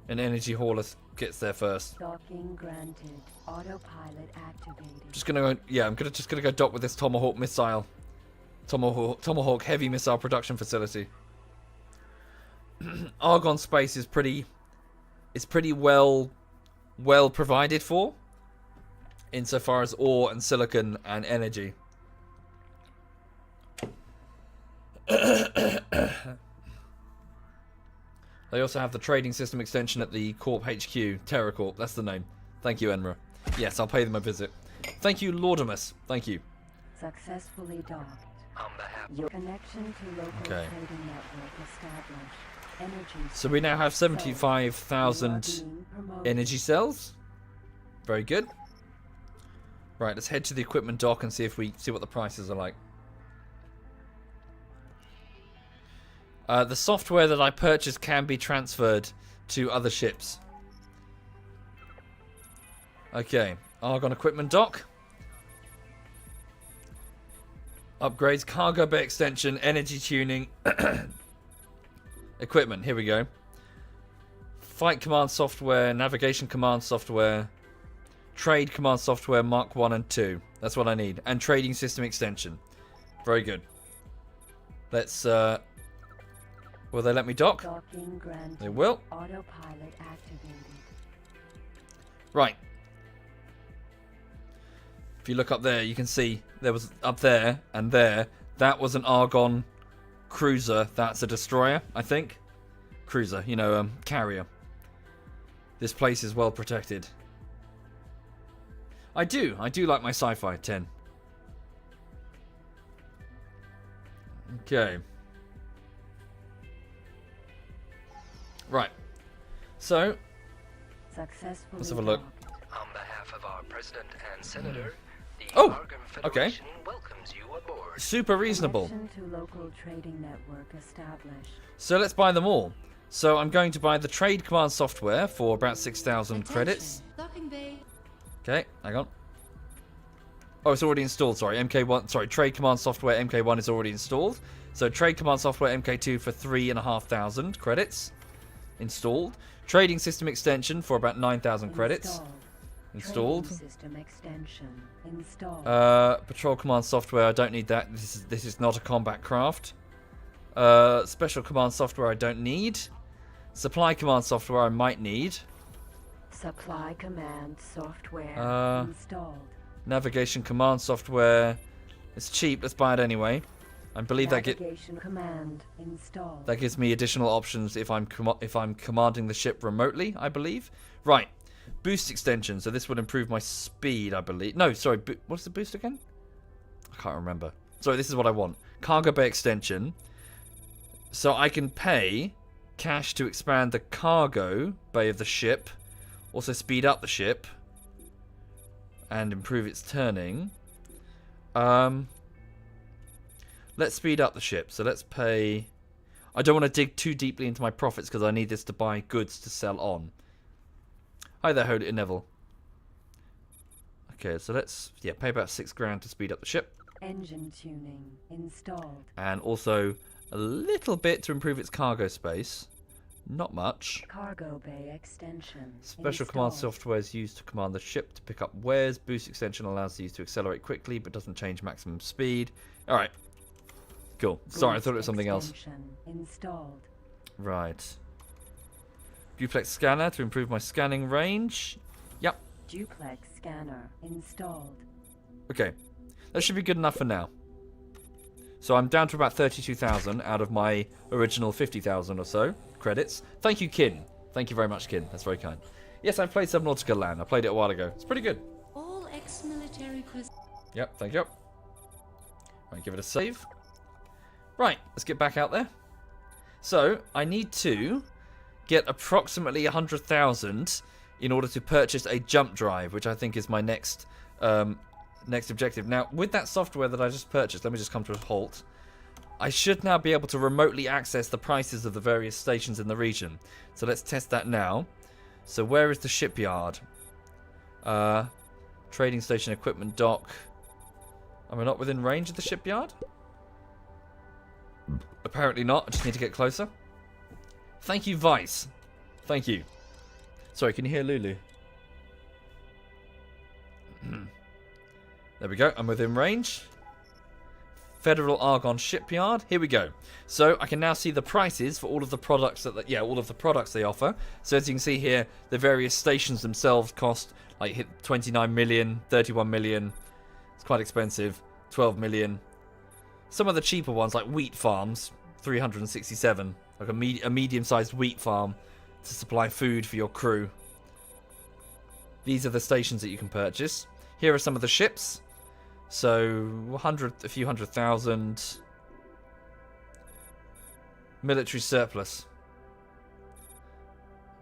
an energy hauler gets there first. Docking granted. Autopilot activated. Just gonna go. Yeah, I'm just gonna go dock with this Tomahawk missile. Tomahawk heavy missile production facility. Argonne space is pretty well provided for, insofar as ore and silicon and energy. They also have the trading system extension at the Corp HQ, TerraCorp, that's the name. Thank you, Enra. Yes, I'll pay them a visit. Thank you, Laudamus. Thank you. Successfully docked. On behalf Your connection to local Okay. trading network established. Energy So we now have sold. 75,000 You are being promoted. energy cells. Very good. Right, let's head to the equipment dock and see what the prices are like. The software that I purchased can be transferred to other ships. Okay, Argonne equipment dock. Upgrades, cargo bay extension, energy tuning, equipment. Here we go. Fight command software, navigation command software, trade command software Mark 1 and 2. That's what I need. And trading system extension. Very good. Let's will they let me dock? Docking granted. They will. Autopilot activated. Right. If you look up there, you can see there was up there and there. That was an Argonne cruiser. That's a destroyer, I think. Cruiser, you know, carrier. This place is well protected. I do like my sci-fi 10. Okay. Right. So, Successfully let's have a look. docked. on behalf of our president and senator, the Oh, Argonne okay. Federation welcomes you aboard. Super reasonable. Connection to local trading network established. So let's buy them all. So I'm going to buy the trade command software for about 6,000 credits. Docking bay. Okay, hang on. Oh, it's already installed, sorry. MK1, sorry, trade command software MK1 is already installed. So trade command software MK2 for 3,500 credits. Installed. Trading system extension for about 9,000 credits. Installed. Trading system extension installed. Patrol command software, I don't need that. This is not a combat craft. Special command software I don't need. Supply command software I might need. Supply command software installed. Navigation command software. It's cheap, let's buy it anyway. I believe that Navigation command installed. gives me additional options if I'm commanding the ship remotely, I believe. Right. Boost extension. So this would improve my speed, I believe. No, sorry. What's the boost again? I can't remember. Sorry, this is what I want. Cargo bay extension. So I can pay cash to expand the cargo bay of the ship. Also speed up the ship. And improve its turning. Let's speed up the ship. So let's pay... I don't want to dig too deeply into my profits because I need this to buy goods to sell on. Hi there, Holy Neville. Okay, so let's pay about $6,000 to speed up the ship. Engine tuning installed. And also a little bit to improve its cargo space. Not much. Cargo bay extension. Special command software is used to command the ship to pick up wares. Boost extension allows these to accelerate quickly but doesn't change maximum speed. Alright. Cool. Sorry, I thought it was something else. Installed. Right. Duplex scanner to improve my scanning range. Yep. Duplex scanner installed. Okay. That should be good enough for now. So I'm down to about 32,000 out of my original 50,000 or so credits. Thank you, Kin. Thank you very much, Kin. That's very kind. Yes, I've played Subnautica Land. I played it a while ago. It's pretty good. All ex-military Yep, thank you. Right, give it a save. Right, let's get back out there. So, I need to get approximately 100,000 in order to purchase a jump drive, which I think is my next objective. Now, with that software that I just purchased, let me just come to a halt. I should now be able to remotely access the prices of the various stations in the region. So let's test that now. So where is the shipyard? Trading station, equipment dock. Am I not within range of the shipyard? Apparently not. I just need to get closer. Thank you, Vice. Thank you. Sorry, can you hear Lulu? There we go. I'm within range. Federal Argon Shipyard. Here we go. So I can now see the prices for all of the products all of the products they offer. So as you can see here, the various stations themselves cost like 29 million, 31 million. It's quite expensive. 12 million. Some of the cheaper ones, like wheat farms, 367. Like a medium-sized wheat farm to supply food for your crew. These are the stations that you can purchase. Here are some of the ships. So, a few 100,000. Military surplus.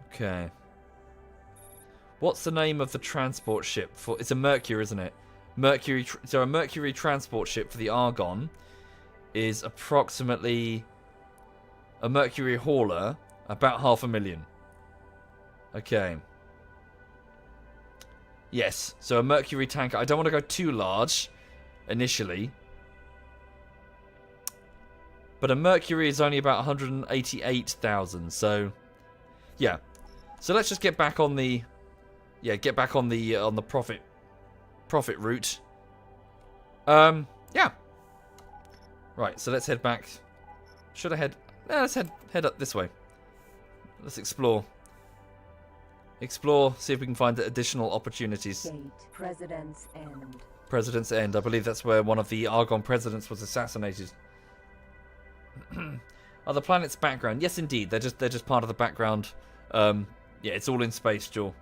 Okay. What's the name of the transport ship? It's a Mercury, isn't it? So a Mercury transport ship for the Argon is approximately a Mercury hauler, about 500,000. Okay. Yes, so a Mercury tanker. I don't want to go too large initially. But a Mercury is only about 188,000, so yeah. So let's just get back on the on the profit route. Yeah. Right, so let's head back. Should I head? Let's head up this way. Let's explore. See if we can find additional opportunities. Gate, President's End. President's End. I believe that's where one of the Argon presidents was assassinated. Are the planet's background? Yes, indeed. They're just part of the background. Yeah, it's all in space, Joel.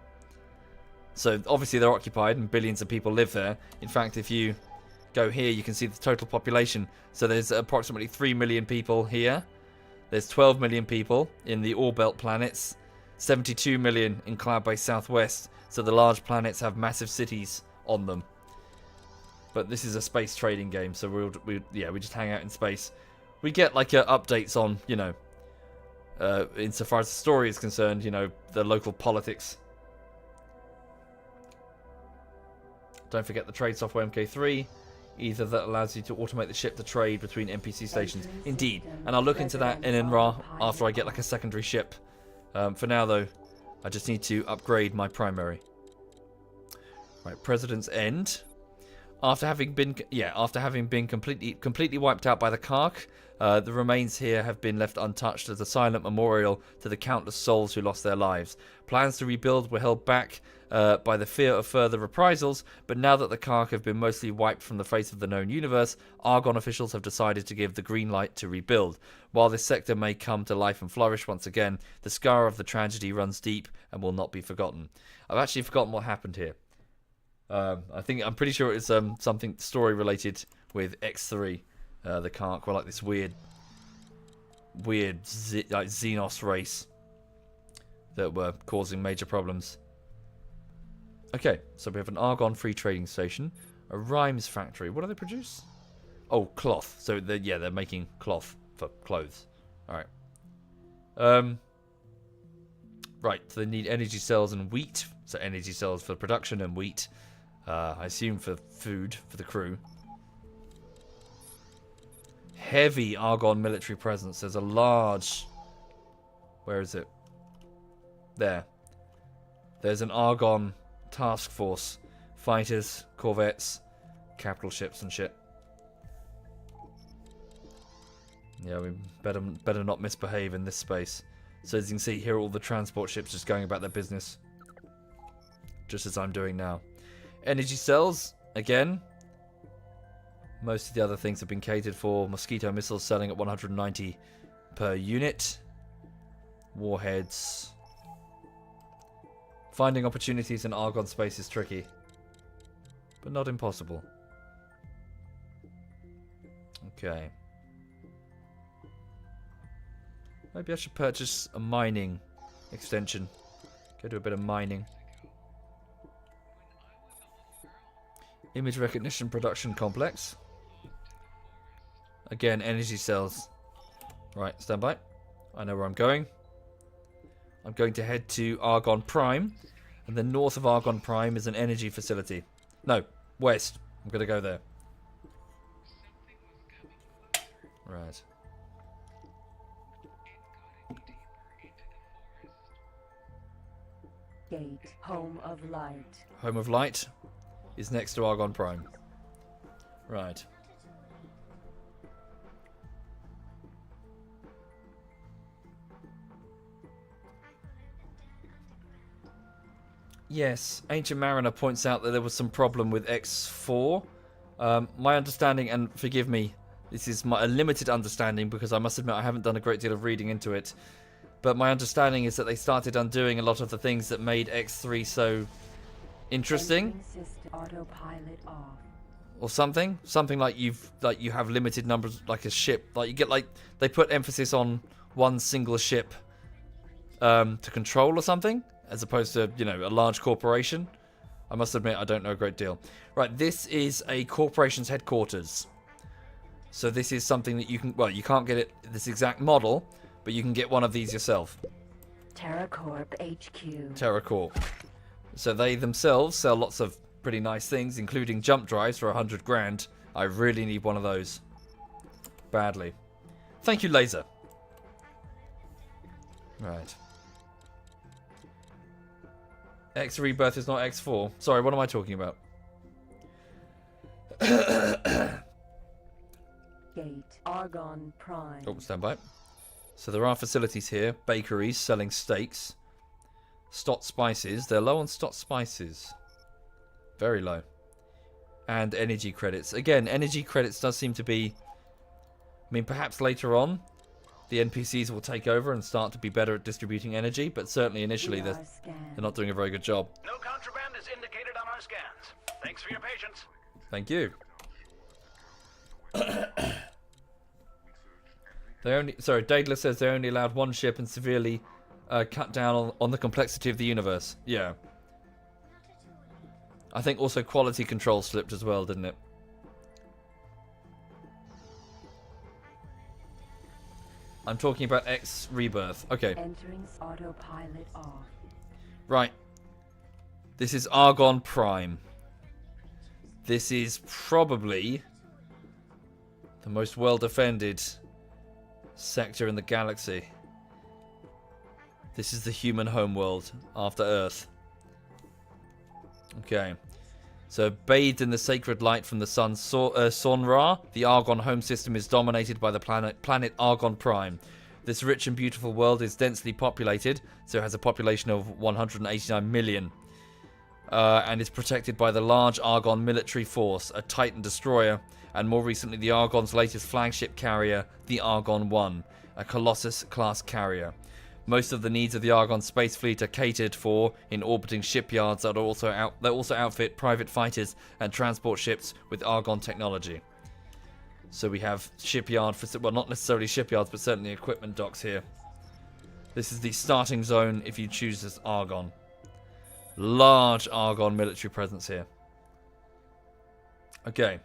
So obviously they're occupied and billions of people live there. In fact, if you go here, you can see the total population. So there's approximately 3 million people here. There's 12 million people in the Orbelt planets. 72 million in Cloud-based Southwest. So the large planets have massive cities on them. But this is a space trading game, so we just hang out in space. We get like updates on, insofar as the story is concerned, the local politics. Don't forget the trade software MK3. Either that allows you to automate the ship to trade between NPC stations. Indeed. And I'll look into that in Enra after I get like a secondary ship. For now, though, I just need to upgrade my primary. Right, President's End. After having been completely wiped out by the Kark, the remains here have been left untouched as a silent memorial to the countless souls who lost their lives. Plans to rebuild were held back by the fear of further reprisals, but now that the Kark have been mostly wiped from the face of the known universe, Argon officials have decided to give the green light to rebuild. While this sector may come to life and flourish once again, the scar of the tragedy runs deep and will not be forgotten. I've actually forgotten what happened here. I'm pretty sure it's something story related with X3, the Kark, were like this weird like Xenos race that were causing major problems. Okay, so we have an Argon-free trading station, a Rhymes factory. What do they produce? Oh, cloth. So they're making cloth for clothes. All right. Right. So they need energy cells and wheat. So energy cells for production and wheat. I assume for food for the crew. Heavy Argon military presence. There's a large... Where is it? There. There's an Argon task force. Fighters, corvettes, capital ships and shit. Yeah, we better not misbehave in this space. So as you can see, here are all the transport ships just going about their business. Just as I'm doing now. Energy cells, again. Most of the other things have been catered for. Mosquito missiles selling at 190 per unit. Warheads. Finding opportunities in Argon space is tricky. But not impossible. Okay. Maybe I should purchase a mining extension. Go do a bit of mining. Image recognition production complex. Again, energy cells. Right, stand by. I know where I'm going. I'm going to head to Argon Prime. And then north of Argon Prime is an energy facility. No, west. I'm going to go there. Right. Gate, home of light. Home of Light is next to Argon Prime. Right. Yes, Ancient Mariner points out that there was some problem with X4. My understanding, and forgive me, this is a limited understanding because I must admit I haven't done a great deal of reading into it. But my understanding is that they started undoing a lot of the things that made X3 so interesting. Autopilot off. Or something like you have limited numbers, like a ship, like you get, like they put emphasis on one single ship to control or something, as opposed to, you know, a large corporation. I must admit I don't know a great deal. Right, this is a corporation's headquarters. So this is something that you can, well, you can't get it this exact model, but you can get one of these yourself. TerraCorp HQ. TerraCorp. So they themselves sell lots of pretty nice things, including jump drives for 100 grand. I really need one of those. Badly. Thank you, Laser. Right. X Rebirth is not X4. Sorry, what am I talking about? Gate, Argon Prime. Oh, stand by. So there are facilities here. Bakeries selling steaks. Stott spices. They're low on Stott spices. Very low. And energy credits. Again, energy credits does seem to be... I mean, perhaps later on, the NPCs will take over and start to be better at distributing energy, but certainly initially they're not doing a very good job. No contraband is indicated on our scans. Thanks for your patience. Thank you. Daedalus says they only allowed one ship and severely cut down on the complexity of the universe. Yeah. I think also quality control slipped as well, didn't it? I'm talking about X Rebirth. Okay. Entering autopilot off. Right. This is Argon Prime. This is probably the most well-defended sector in the galaxy. This is the human homeworld after Earth. Okay. So, bathed in the sacred light from the sun Son-Ra, the Argon home system is dominated by the planet Argon Prime. This rich and beautiful world is densely populated, so it has a population of 189 million. And is protected by the large Argon military force, a Titan destroyer, and more recently the Argon's latest flagship carrier, the Argon 1, a Colossus-class carrier. Most of the needs of the Argon space fleet are catered for in orbiting shipyards that also outfit private fighters and transport ships with Argon technology. So we have shipyard, well, not necessarily shipyards, but certainly equipment docks here. This is the starting zone if you choose this Argon. Large Argon military presence here. Okay.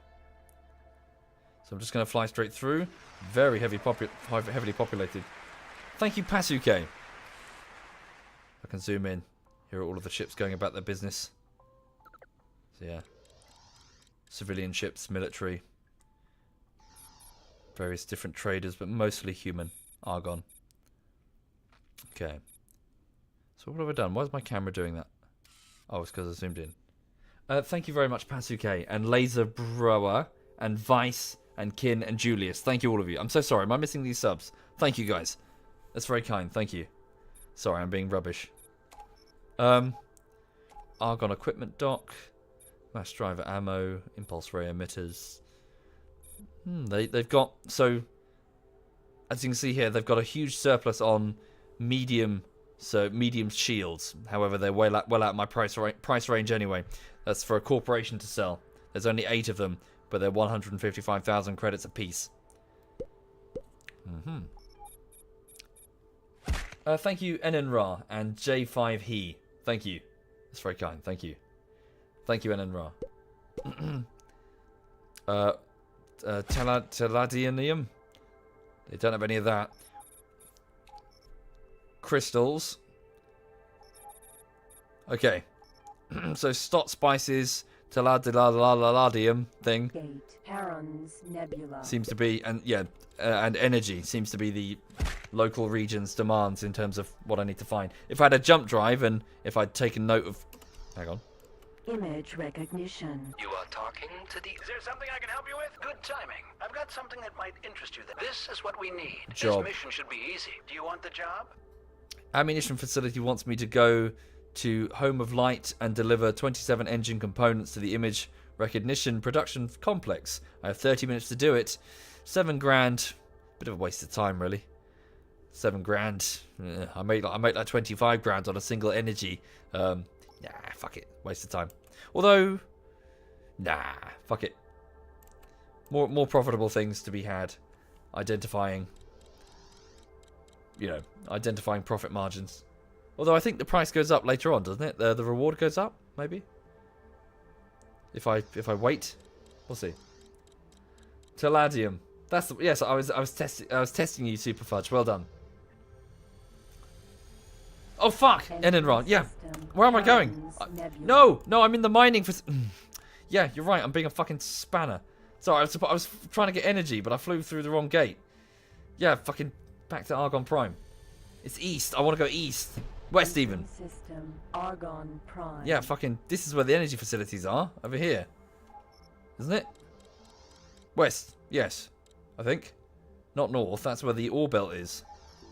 So I'm just going to fly straight through. Very heavily populated. Thank you, Pasuke. I can zoom in. Here are all of the ships going about their business. So yeah. Civilian ships, military. Various different traders, but mostly human. Argon. Okay. So what have I done? Why is my camera doing that? Oh, it's because I zoomed in. Thank you very much, Pasuke, and Laser Brower, and Vice, and Kin, and Julius. Thank you, all of you. I'm so sorry. Am I missing these subs? Thank you, guys. That's very kind. Thank you. Sorry, I'm being rubbish. Argon equipment dock. Mass driver ammo. Impulse ray emitters. They've got... So, as you can see here, they've got a huge surplus on medium shields. However, they're well out of my price range anyway. That's for a corporation to sell. There's only 8 of them, but they're 155,000 credits apiece. Thank you, Enenra and J5He. Thank you. That's very kind. Thank you. Thank you, Enenra. Teladianium. They don't have any of that. Crystals. Okay. So Stott Spices, Teladiladium thing. Heron's Nebula. Seems to be, and yeah, and energy seems to be the local region's demands in terms of what I need to find. If I had a jump drive and if I'd taken note of... Hang on. Image recognition. You are talking to the... Is there something I can help you with? Good timing. I've got something that might interest you. This is what we need. Job. This mission should be easy. Do you want the job? Ammunition facility wants me to go to Home of Light and deliver 27 engine components to the image recognition production complex. I have 30 minutes to do it. 7 grand. Bit of a waste of time, really. 7 grand. I made like 25 grand on a single energy. Nah, fuck it. Waste of time. Although, nah, fuck it. More profitable things to be had. Identifying profit margins. Although I think the price goes up later on, doesn't it? The reward goes up, maybe. If I wait, we'll see. Teladium. That's the, yes. I was testing you, Super Fudge. Well done. Oh fuck, Enenron. Yeah. Where am I going? No, I'm in the mining for. Yeah, you're right. I'm being a fucking spanner. Sorry, I was trying to get energy, but I flew through the wrong gate. Yeah, fucking back to Argon Prime. It's east. I want to go east. West even. System, Argon Prime. Yeah, fucking. This is where the energy facilities are. Over here. Isn't it? West. Yes. I think. Not north. That's where the ore belt is.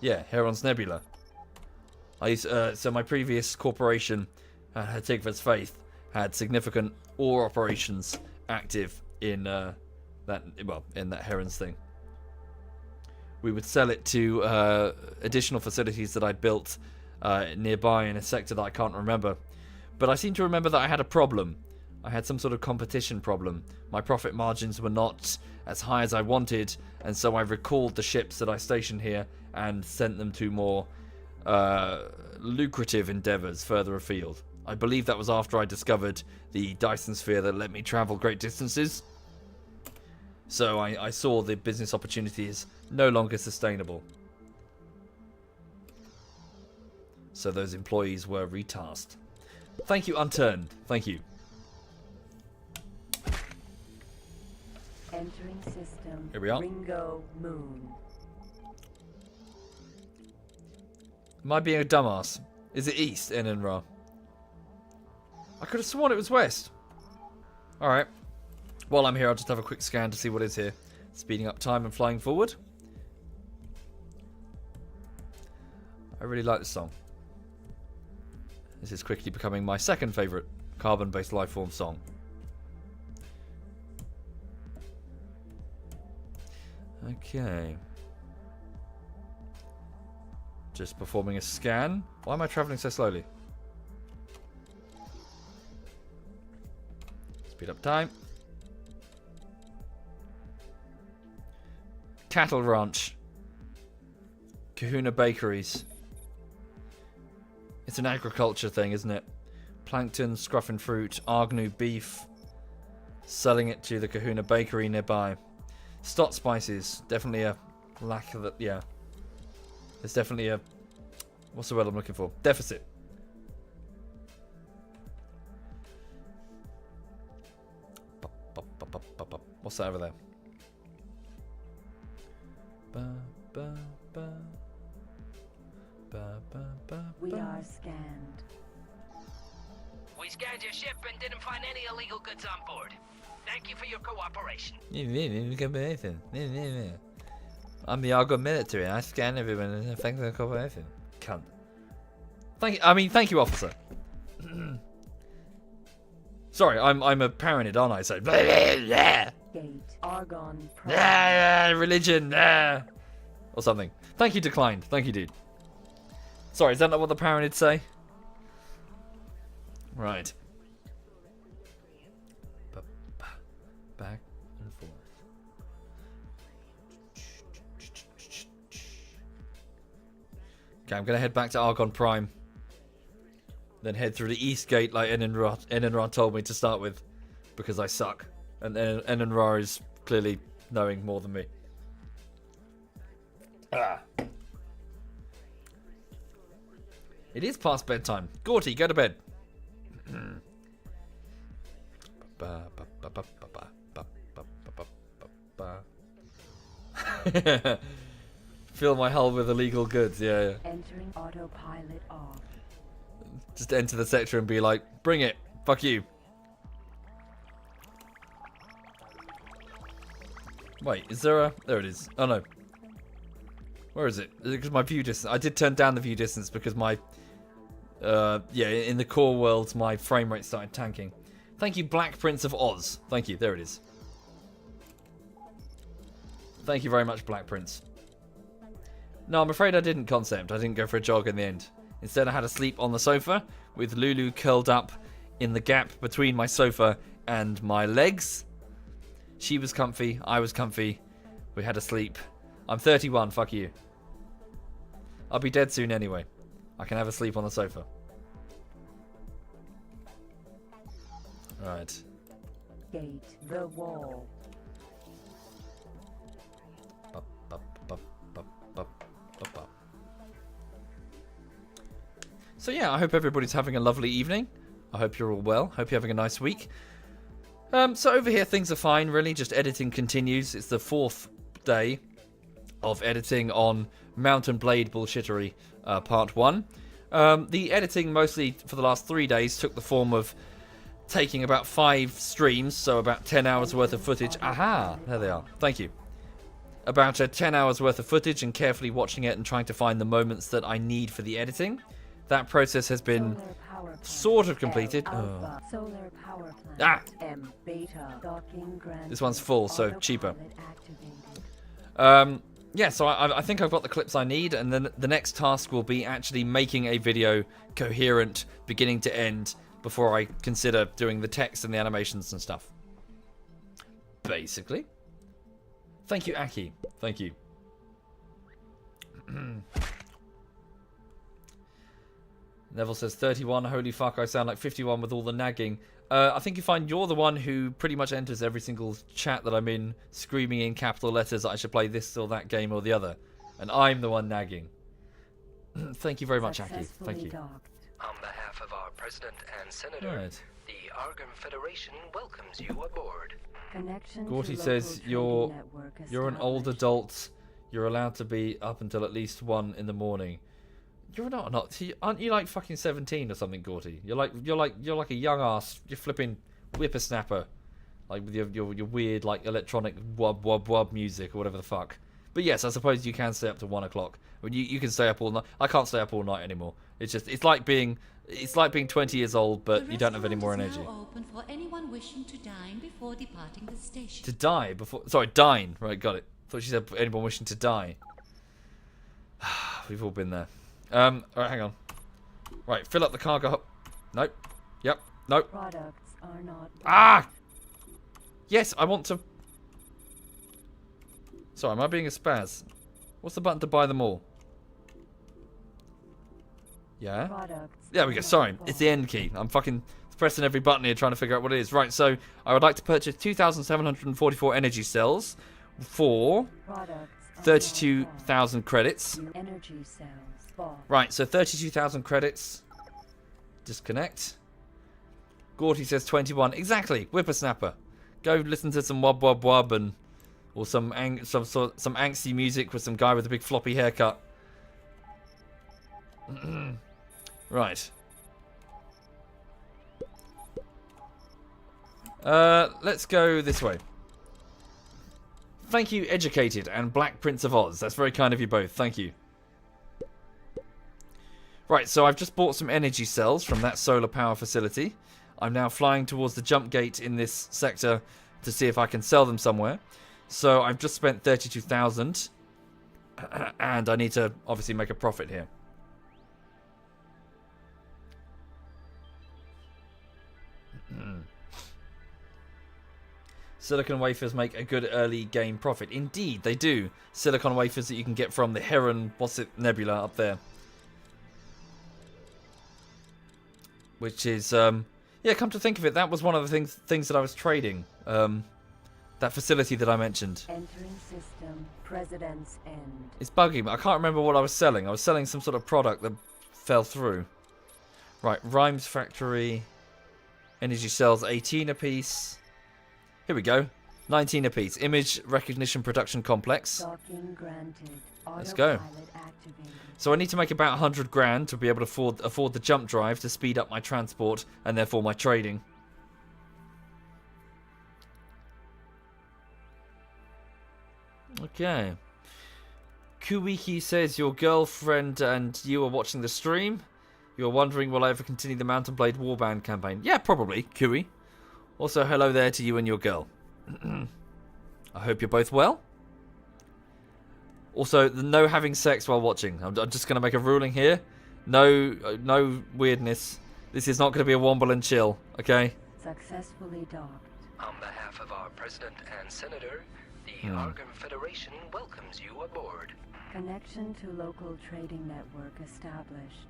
Yeah, Heron's Nebula. So my previous corporation, Tigva's Faith, had significant ore operations active in that Heron's thing. We would sell it to additional facilities that I'd built nearby in a sector that I can't remember. But I seem to remember that I had a problem. I had some sort of competition problem. My profit margins were not as high as I wanted, and so I recalled the ships that I stationed here and sent them to more lucrative endeavours further afield. I believe that was after I discovered the Dyson sphere that let me travel great distances. So I saw the business opportunity as no longer sustainable. So those employees were retasked. Thank you, Unturned. Thank you. Entering system. Here we are. Ringo Moon. Am I being a dumbass? Is it east, Enenra? I could have sworn it was west. Alright. While I'm here, I'll just have a quick scan to see what is here. Speeding up time and flying forward. I really like this song. This is quickly becoming my second favourite carbon-based lifeform song. Okay. Just performing a scan. Why am I travelling so slowly? Speed up time. Cattle ranch. Kahuna bakeries. It's an agriculture thing, isn't it? Plankton, scruffin fruit, Argnu beef. Selling it to the Kahuna bakery nearby. Stott spices. Definitely a lack of that. Yeah. There's definitely a... What's the word I'm looking for? Deficit. What's that over there? We are scanned. We scanned your ship and didn't find any illegal goods on board. Thank you for your cooperation. I'm the Argo military. I scan everyone and thank the cooperation. Cunt. Thank you, officer. Sorry, I'm a Paranid, aren't I? So Gate Argon Prime. religion or something. Thank you, declined. Thank you, dude. Sorry, is that not what the Paranids say? Right. Back and forth. Okay, I'm gonna head back to Argon Prime. Then head through the East Gate like Enenra told me to start with. Because I suck. And Enenra is clearly knowing more than me. It is past bedtime. Gorty, go to bed. Fill my hull with illegal goods, yeah. Entering autopilot off. Just enter the sector and be like, bring it, fuck you. Wait, is there a... There it is. Oh no. Where is it? Is it because my view distance... I did turn down the view distance because my... yeah, in the core world, my frame rate started tanking. Thank you, Black Prince of Oz. Thank you, there it is. Thank you very much, Black Prince. No, I'm afraid I didn't concept. I didn't go for a jog in the end. Instead, I had a sleep on the sofa with Lulu curled up in the gap between my sofa and my legs. She was comfy. I was comfy. We had a sleep. I'm 31. Fuck you. I'll be dead soon anyway. I can have a sleep on the sofa. Right. Gate the wall. So yeah, I hope everybody's having a lovely evening. I hope you're all well. Hope you're having a nice week. So over here things are fine, really. Just editing continues. It's the 4th day of editing on Mountain Blade Bullshittery Part 1. The editing mostly for the last 3 days took the form of taking about 5 streams, so about 10 hours worth of footage. Aha! There they are. Thank you. About 10 hours worth of footage and carefully watching it and trying to find the moments that I need for the editing. That process has been sort of completed. Oh. Solar power plant. M beta docking grant. This one's full, so cheaper. Yeah, so I think I've got the clips I need, and then the next task will be actually making a video coherent, beginning to end, before I consider doing the text and the animations and stuff. Basically. Thank you, Aki. Thank you. Neville says 31. Holy fuck, I sound like 51 with all the nagging. I think you find you're the one who pretty much enters every single chat that I'm in, screaming in capital letters that I should play this or that game or the other. And I'm the one nagging. Thank you very much, Aki. Thank you. On behalf of our President and Senator, Right. the Argon Federation welcomes you aboard. Gorty says you're an old adult. You're allowed to be up until at least 1 in the morning. You're not. Aren't you like fucking 17 or something, Gorty? You're like a young ass. You're flipping whippersnapper. like with your weird like electronic wub wub wub music or whatever the fuck. But yes, I suppose you can stay up to 1 o'clock. I mean, you can stay up all night. I can't stay up all night anymore. It's like being 20 years old, but you don't have any more energy. The restaurant is now open for anyone wishing to dine before departing the station. To die before? Sorry, dine. Right, got it. Thought she said anyone wishing to die. We've all been there. All right, hang on. Right, fill up the cargo. Nope. Yep. Nope. Products are not. Ah! Yes, I want to. Sorry, am I being a spaz? What's the button to buy them all? Yeah? There we go. Sorry, it's the end key. I'm fucking pressing every button here trying to figure out what it is. Right, so I would like to purchase 2,744 energy cells for 32,000 credits. Energy cells. Right, so 32,000 credits. Disconnect. Gorty says 21. Exactly, whippersnapper. Go listen to some wub wub wub and or some angsty music with some guy with a big floppy haircut. Right. Let's go this way. Thank you, Educated and Black Prince of Oz. That's very kind of you both. Thank you. Right, so I've just bought some energy cells from that solar power facility. I'm now flying towards the jump gate in this sector to see if I can sell them somewhere. So I've just spent 32,000 and I need to obviously make a profit here. Silicon wafers make a good early game profit. Indeed, they do. Silicon wafers that you can get from the Heron, Nebula up there. Which is, yeah, come to think of it, that was one of the things that I was trading. That facility that I mentioned. Entering system, President's End. It's bugging me. I can't remember what I was selling. I was selling some sort of product that fell through. Right, Rhymes Factory. Energy cells, 18 apiece. Here we go. 19 apiece. Image Recognition Production Complex. Docking granted. Let's go. Autopilot activated. So I need to make about 100 grand to be able to afford the jump drive to speed up my transport and therefore my trading. Okay. Kuwiki says your girlfriend and you are watching the stream. You're wondering, will I ever continue the Mountain Blade Warband campaign? Yeah, probably, Kui. Also, hello there to you and your girl. I hope you're both well. Also, no having sex while watching. I'm just going to make a ruling here. No weirdness. This is not going to be a womble and chill, okay? Successfully docked. On behalf of our president and senator, the Argon Federation welcomes you aboard. Connection to local trading network established.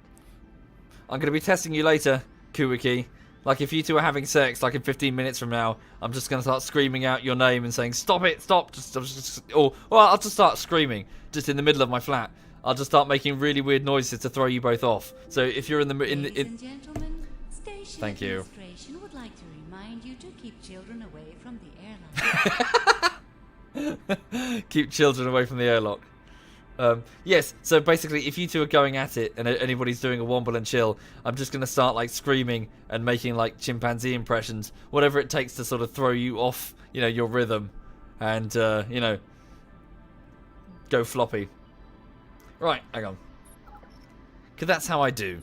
I'm going to be testing you later, Kuwiki. Like, if you two are having sex, like in 15 minutes from now, I'm just going to start screaming out your name and saying, stop it, stop. I'll just start screaming, just in the middle of my flat. I'll just start making really weird noises to throw you both off. So if you're in the... Ladies and gentlemen, station Thank you. administration would like to remind you to keep children away from the airline. Keep children away from the airlock. Yes, so basically, if you two are going at it and anybody's doing a womble and chill, I'm just going to start, like, screaming and making, like, chimpanzee impressions. Whatever it takes to sort of throw you off, you know, your rhythm. And, you know, go floppy. Right, hang on. Because that's how I do.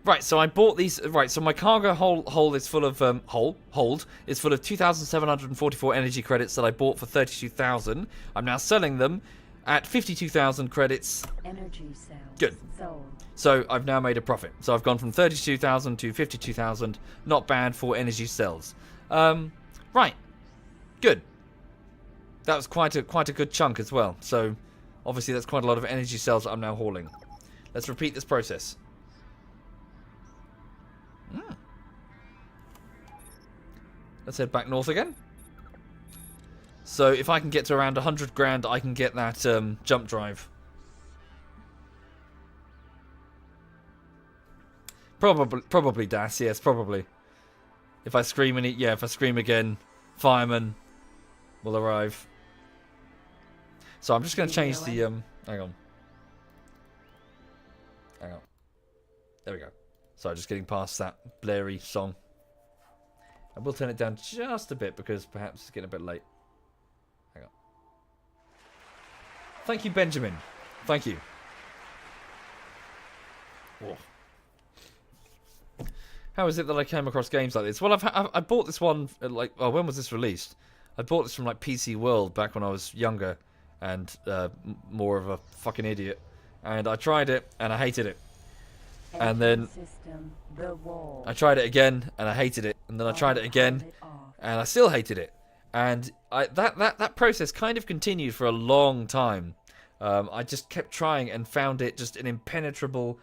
Right, so I bought these... Right, so my cargo hold is full of... hold is full of 2,744 energy credits that I bought for 32,000. I'm now selling them at 52,000 credits. Energy cells. Good. Sold. So I've now made a profit. So I've gone from 32,000 to 52,000. Not bad for energy cells. Right. Good. That was quite a good chunk as well. So obviously that's quite a lot of energy cells that I'm now hauling. Let's repeat this process. Let's head back north again. So if I can get to around 100 grand, I can get that jump drive. Probably Das, yes, probably. If I scream if I scream again, firemen will arrive. So I'm just going to change the hang on. There we go. Sorry, just getting past that blurry song. I will turn it down just a bit because perhaps it's getting a bit late. Hang on. Thank you, Benjamin. Thank you. Oh. How is it that I came across games like this? Well, I bought this one at when was this released? I bought this from like PC World back when I was younger and more of a fucking idiot. And I tried it and I hated it. And then I tried it again and I hated it. And then I tried it again and I still hated it. And that process kind of continued for a long time. I just kept trying and found it just an impenetrable,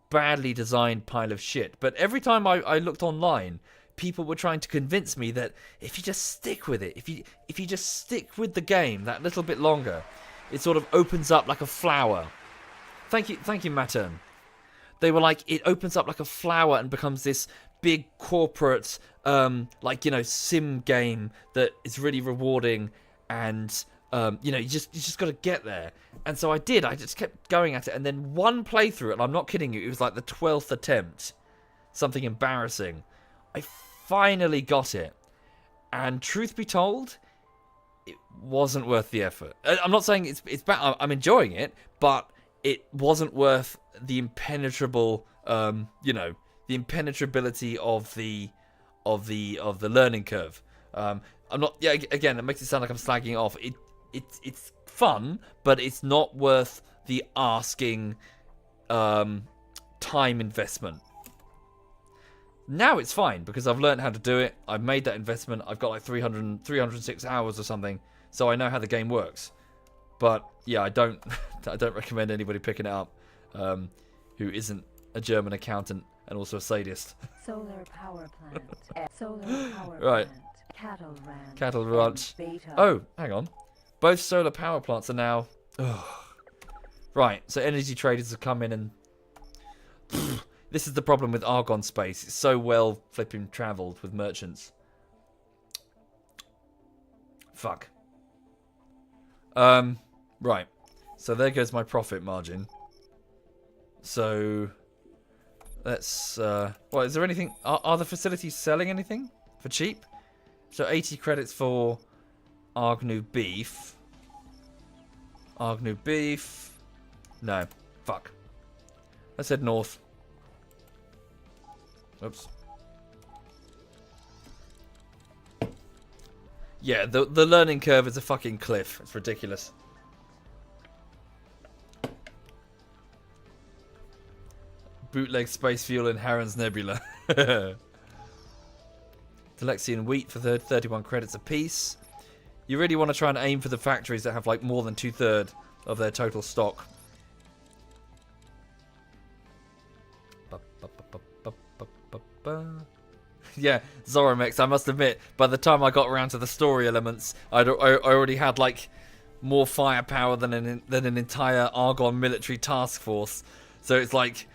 badly designed pile of shit. But every time I looked online, people were trying to convince me that if you just stick with it, if you just stick with the game that little bit longer, it sort of opens up like a flower. Thank you, Mattern. They were like, it opens up like a flower and becomes this big corporate, sim game that is really rewarding, and you just got to get there. And so I did. I just kept going at it, and then one playthrough, and I'm not kidding you, it was like the 12th attempt, something embarrassing. I finally got it, and truth be told, it wasn't worth the effort. I'm not saying it's bad. I'm enjoying it, but it wasn't worth the impenetrable, the impenetrability of the learning curve. I'm not. Yeah, again, it makes it sound like I'm slagging off. It's fun, but it's not worth the asking time investment. Now it's fine because I've learned how to do it. I've made that investment. I've got like 306 hours or something, so I know how the game works. But yeah, I don't recommend anybody picking it up who isn't a German accountant and also a sadist. Solar power plant. Solar power right. Plant. Cattle ranch. Oh, hang on. Both solar power plants are now. Right. So energy traders have come in and. This is the problem with Argon space. It's so well flipping travelled with merchants. Fuck. Right. So there goes my profit margin. So let's well, is there anything, are the facilities selling anything for cheap? So 80 credits for Argnu beef. Argnu beef. No. Fuck. Let's head north. Oops. Yeah, the learning curve is a fucking cliff. It's ridiculous. Bootleg space fuel in Haren's Nebula. Telexian wheat for 31 credits apiece. You really want to try and aim for the factories that have like more than 2/3 of their total stock. Yeah, Zoromex, I must admit, by the time I got around to the story elements, I already had like more firepower than an entire Argon military task force. So it's like,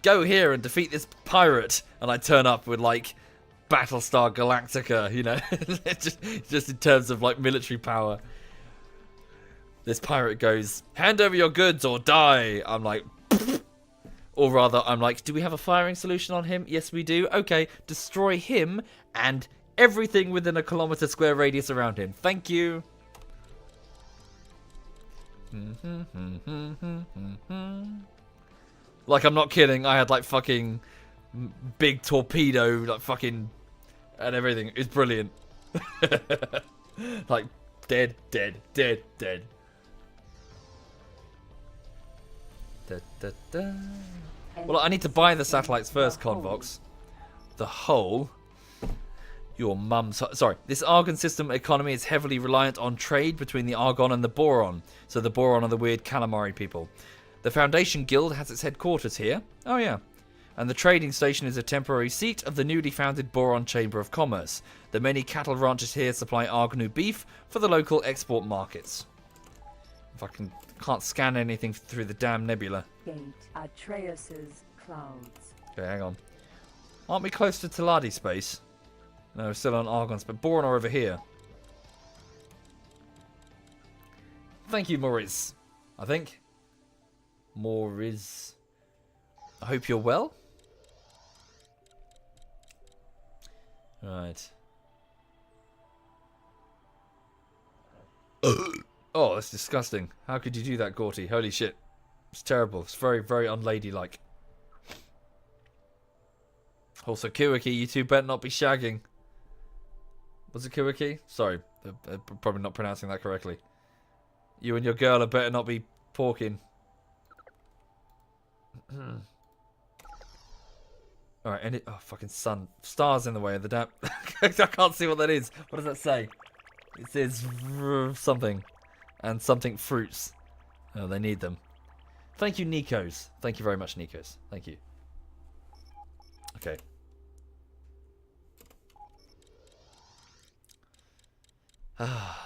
go here and defeat this pirate, and I turn up with like Battlestar Galactica, you know, just in terms of like military power. This pirate goes, hand over your goods or die. I'm like, or rather, I'm like, do we have a firing solution on him? Yes, we do. Okay, destroy him and everything within a kilometer square radius around him. Thank you. Like, I'm not kidding. I had like fucking big torpedo, like fucking, and everything. It's brilliant. Like, dead. Well, I need to buy the satellites first, Convox. The whole. Your mum's. Sorry. This Argon system economy is heavily reliant on trade between the Argon and the Boron. So the Boron are the weird calamari people. The Foundation Guild has its headquarters here. Oh, yeah. And the trading station is a temporary seat of the newly founded Boron Chamber of Commerce. The many cattle ranches here supply Argnu beef for the local export markets. If I can't scan anything through the damn nebula. Gate Atreus's clouds. Okay, hang on. Aren't we close to Teladi space? No, we're still on Argon space. Boron are over here. Thank you, Maurice. I think. Maurice. I hope you're well. Right. Oh, that's disgusting. How could you do that, Gorty? Holy shit. It's terrible. It's very, very unladylike. Also, Kiwiki, you two better not be shagging. Was it Kiwiki? Sorry. Probably not pronouncing that correctly. You and your girl better not be porking. Alright, oh, fucking sun. Stars in the way of the damn... I can't see what that is. What does that say? It says something. And something fruits. Oh, they need them. Thank you, Nikos. Thank you very much, Nikos. Thank you. Okay. Oh,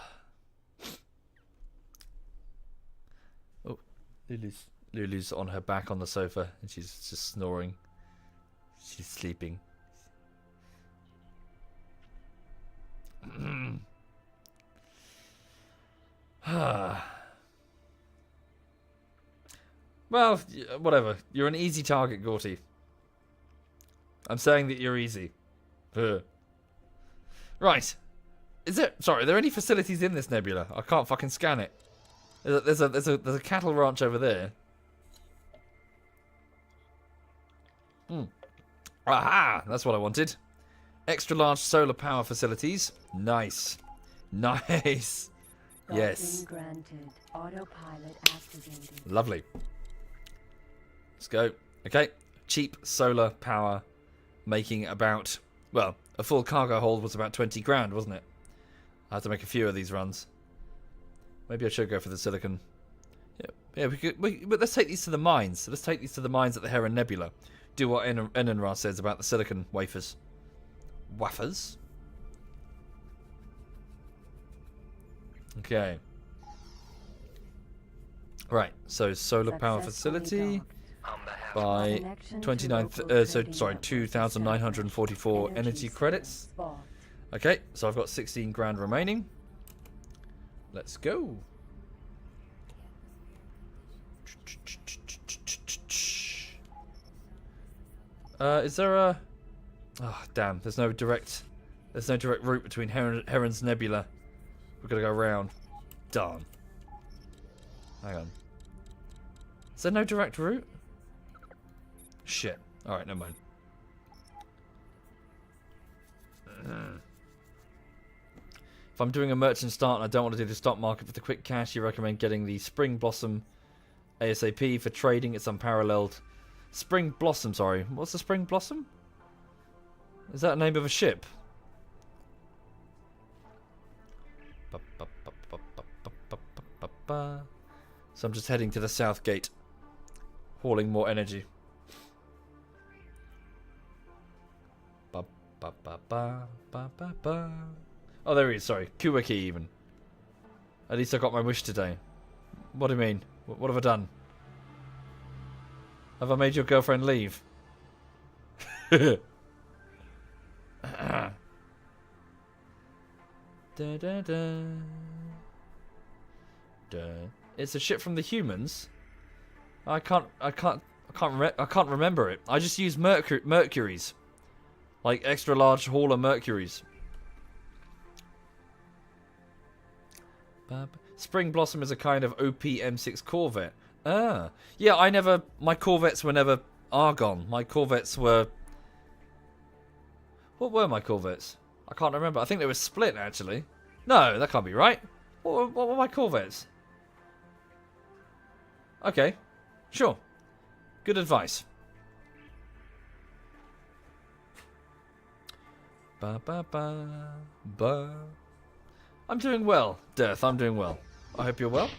Lulu's on her back on the sofa and she's just snoring. She's sleeping. Well, whatever. You're an easy target, Gorty. I'm saying that you're easy. Right. Sorry, are there any facilities in this nebula? I can't fucking scan it. There's a cattle ranch over there. Aha! That's what I wanted. Extra large solar power facilities. Nice. Nice. Yes. Granted. Autopilot activated. Lovely. Let's go. Okay. Cheap solar power making about, well, a full cargo hold was about 20 grand, wasn't it? I have to make a few of these runs. Maybe I should go for the silicon. Yeah, but let's take these to the mines. Let's take these to the mines at the Heron Nebula. Do what Enenra says about the silicon wafers. Wafers? Okay. Right, so solar power facility by 2,944 energy credits. Okay, so I've got 16 grand remaining. Let's go. Is there a... Oh, damn. There's no direct route between Heron's Nebula. We've got to go around. Darn. Hang on. Is there no direct route? Shit. Alright, never mind. If I'm doing a merchant start and I don't want to do the stock market for the quick cash, you recommend getting the Spring Blossom ASAP. For trading, it's unparalleled. Spring Blossom, sorry. What's the Spring Blossom? Is that the name of a ship? So I'm just heading to the south gate. Hauling more energy. Oh, there he is, sorry. Kuwaki even. At least I got my wish today. What do you mean? What have I done? Have I made your girlfriend leave? Da, da, da. Da. It's a ship from the humans. I can't remember it. I just use Mercuries. Like extra large hauler Mercuries. Spring Blossom is a kind of OP M6 Corvette. Ah. Yeah, my Corvettes were never Argon. My Corvettes were... What were my Corvettes? I can't remember. I think they were split, actually. No, that can't be right. What were my Corvettes? Okay. Sure. Good advice. Ba ba ba ba. I'm doing well, Death. I'm doing well. I hope you're well.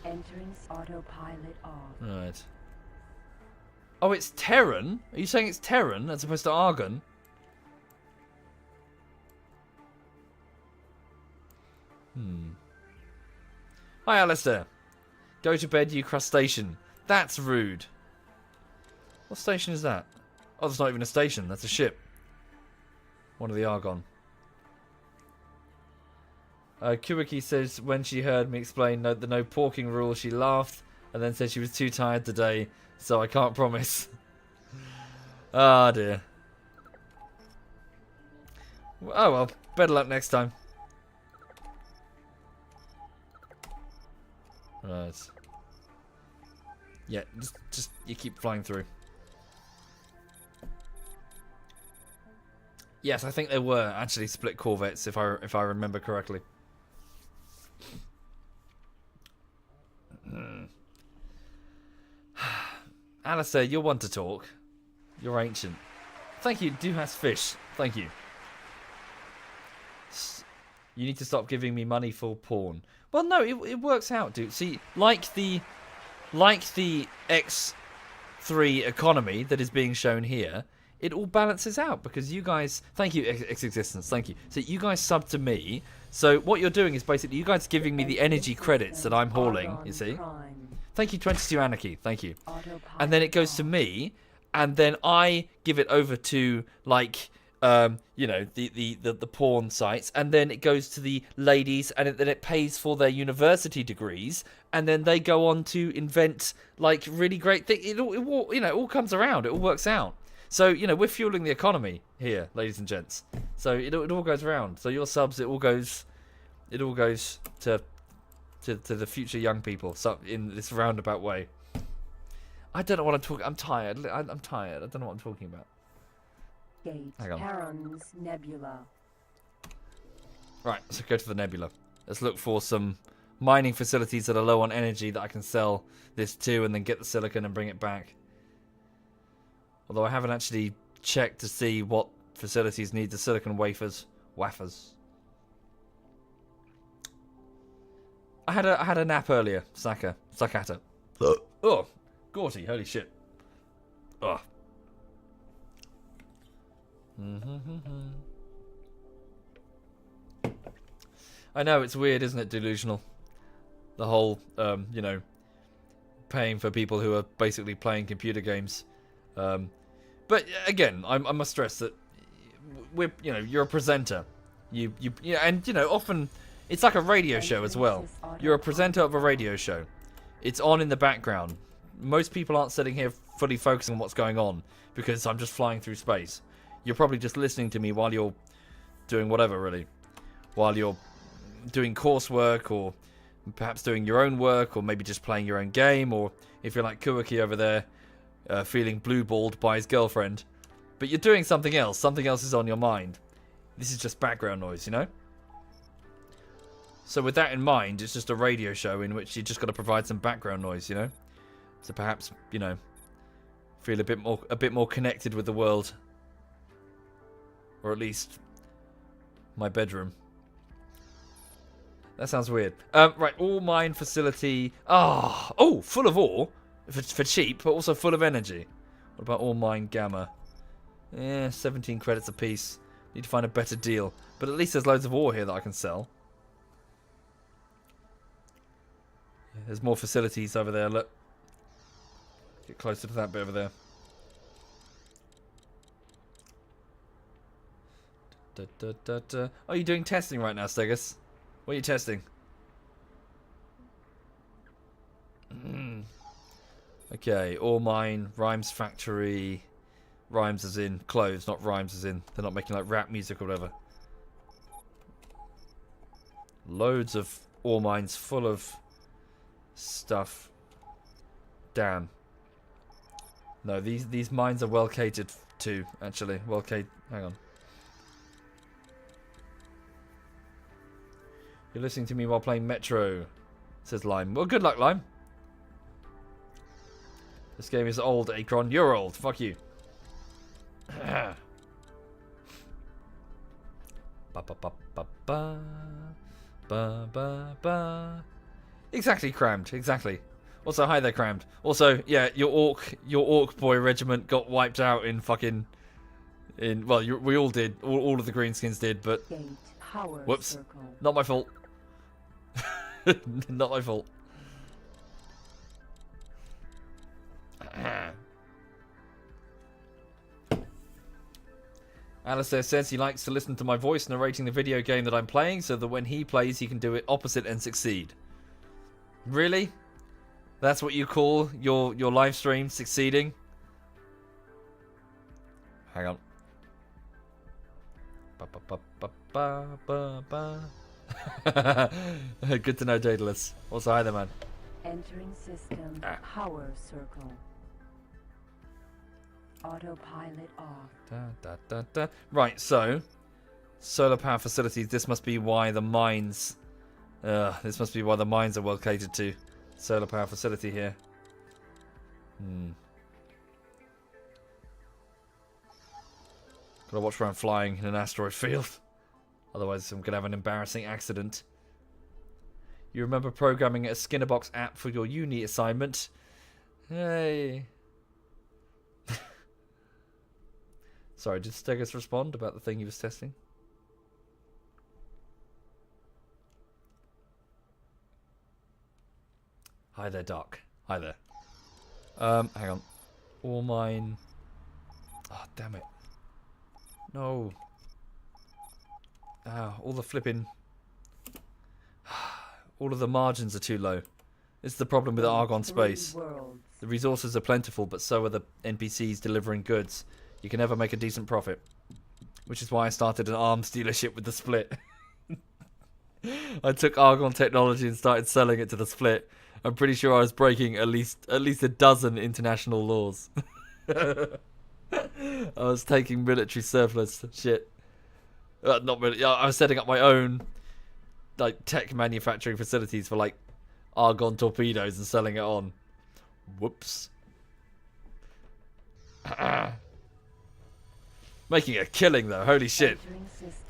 Entering autopilot off. Right. Oh, it's Terran? Are you saying it's Terran as opposed to Argon? Hi, Alistair. Go to bed, you crustacean. That's rude. What station is that? Oh, that's not even a station. That's a ship. One of the Argon. Kuwaki says when she heard me explain the no porking rule, she laughed and then said she was too tired today, so I can't promise. Ah, dear. Oh well, better luck next time. Right. Yeah, just you keep flying through. Yes, I think there were actually split corvettes, if I remember correctly. Alistair, you're one to talk. You're ancient. Thank you, Duhas Fish. Thank you. You need to stop giving me money for porn. Well, no, it works out, dude. See, like the X3 economy that is being shown here, it all balances out because you guys... Thank you, X-Existence. Thank you. So you guys sub to me. So what you're doing is basically you guys giving me the energy credits that I'm hauling, you see. Thank you, 22 Anarchy. Thank you. And then it goes to me, and then I give it over to, like... you know, the porn sites, and then it goes to the ladies, and then it pays for their university degrees, and then they go on to invent like really great things. It all, you know, it all comes around. It all works out. So you know, we're fueling the economy here, ladies and gents. So it all goes around. So your subs, it all goes to the future young people. So in this roundabout way. I don't know what I'm talking. I'm tired. I'm tired. I don't know what I'm talking about. Hang on. Heron's Nebula. Right, let's go to the nebula. Let's look for some mining facilities that are low on energy that I can sell this to, and then get the silicon and bring it back. Although I haven't actually checked to see what facilities need the silicon wafers. I had a nap earlier, Sakata. Oh, Gorty, holy shit. Oh. I know, it's weird, isn't it, delusional? The whole, you know, paying for people who are basically playing computer games. But again, I must stress that you're a presenter. And you know, often it's like a radio show as well. You're a presenter of a radio show. It's on in the background. Most people aren't sitting here fully focusing on what's going on because I'm just flying through space. You're probably just listening to me while you're doing whatever, really. While you're doing coursework, or perhaps doing your own work, or maybe just playing your own game, or if you're like Kuwaki over there, feeling blue-balled by his girlfriend. But you're doing something else. Something else is on your mind. This is just background noise, you know? So with that in mind, it's just a radio show in which you just got to provide some background noise, you know? So perhaps, you know, feel a bit more connected with the world. Or at least my bedroom. That sounds weird. Right, ore mine facility. Oh, full of ore for cheap, but also full of energy. What about ore mine gamma? 17 credits apiece. Need to find a better deal. But at least there's loads of ore here that I can sell. There's more facilities over there. Look. Get closer to that bit over there. Oh, you're doing testing right now, Stegus. What are you testing? Okay, ore mine, rhymes factory. Rhymes as in clothes, not rhymes as in they're not making like rap music or whatever. Loads of ore mines full of stuff. Damn. No, these mines are well catered to, actually. Well catered. Hang on. You're listening to me while playing Metro, says Lime. Well, good luck, Lime. This game is old, Akron. You're old. Fuck you. Ba ba ba ba ba ba ba ba. Exactly, Crammed. Exactly. Also, hi there, Crammed. Also, yeah, your orc boy regiment got wiped out in fucking. Well, we all did. All of the greenskins did, but. Whoops. Not my fault. Not my fault. Alistair says he likes to listen to my voice narrating the video game that I'm playing so that when he plays he can do it opposite and succeed. Really? That's what you call your live stream succeeding? Hang on. Ba, ba, ba, ba, ba, ba, ba. Good to know, Daedalus. Also, hi there, man. Entering system power circle. Autopilot off. Right, so solar power facilities. This must be why the mines. This must be why the mines are well catered to. Solar power facility here. Gotta watch where I'm flying in an asteroid field. Otherwise, I'm gonna have an embarrassing accident. You remember programming a Skinnerbox app for your uni assignment? Hey. Sorry, did Stegus respond about the thing he was testing? Hi there, Doc. Hi there. Hang on. All mine. Oh, damn it. No. All the flipping. All of the margins are too low. This is the problem with Argon space. The resources are plentiful, but so are the NPCs delivering goods. You can never make a decent profit. Which is why I started an arms dealership with the Split. I took Argon technology and started selling it to the Split. I'm pretty sure I was breaking at least a dozen international laws. I was taking military surplus shit. Not really. I was setting up my own like tech manufacturing facilities for like Argon torpedoes and selling it on. Whoops. Making a killing though. Holy shit.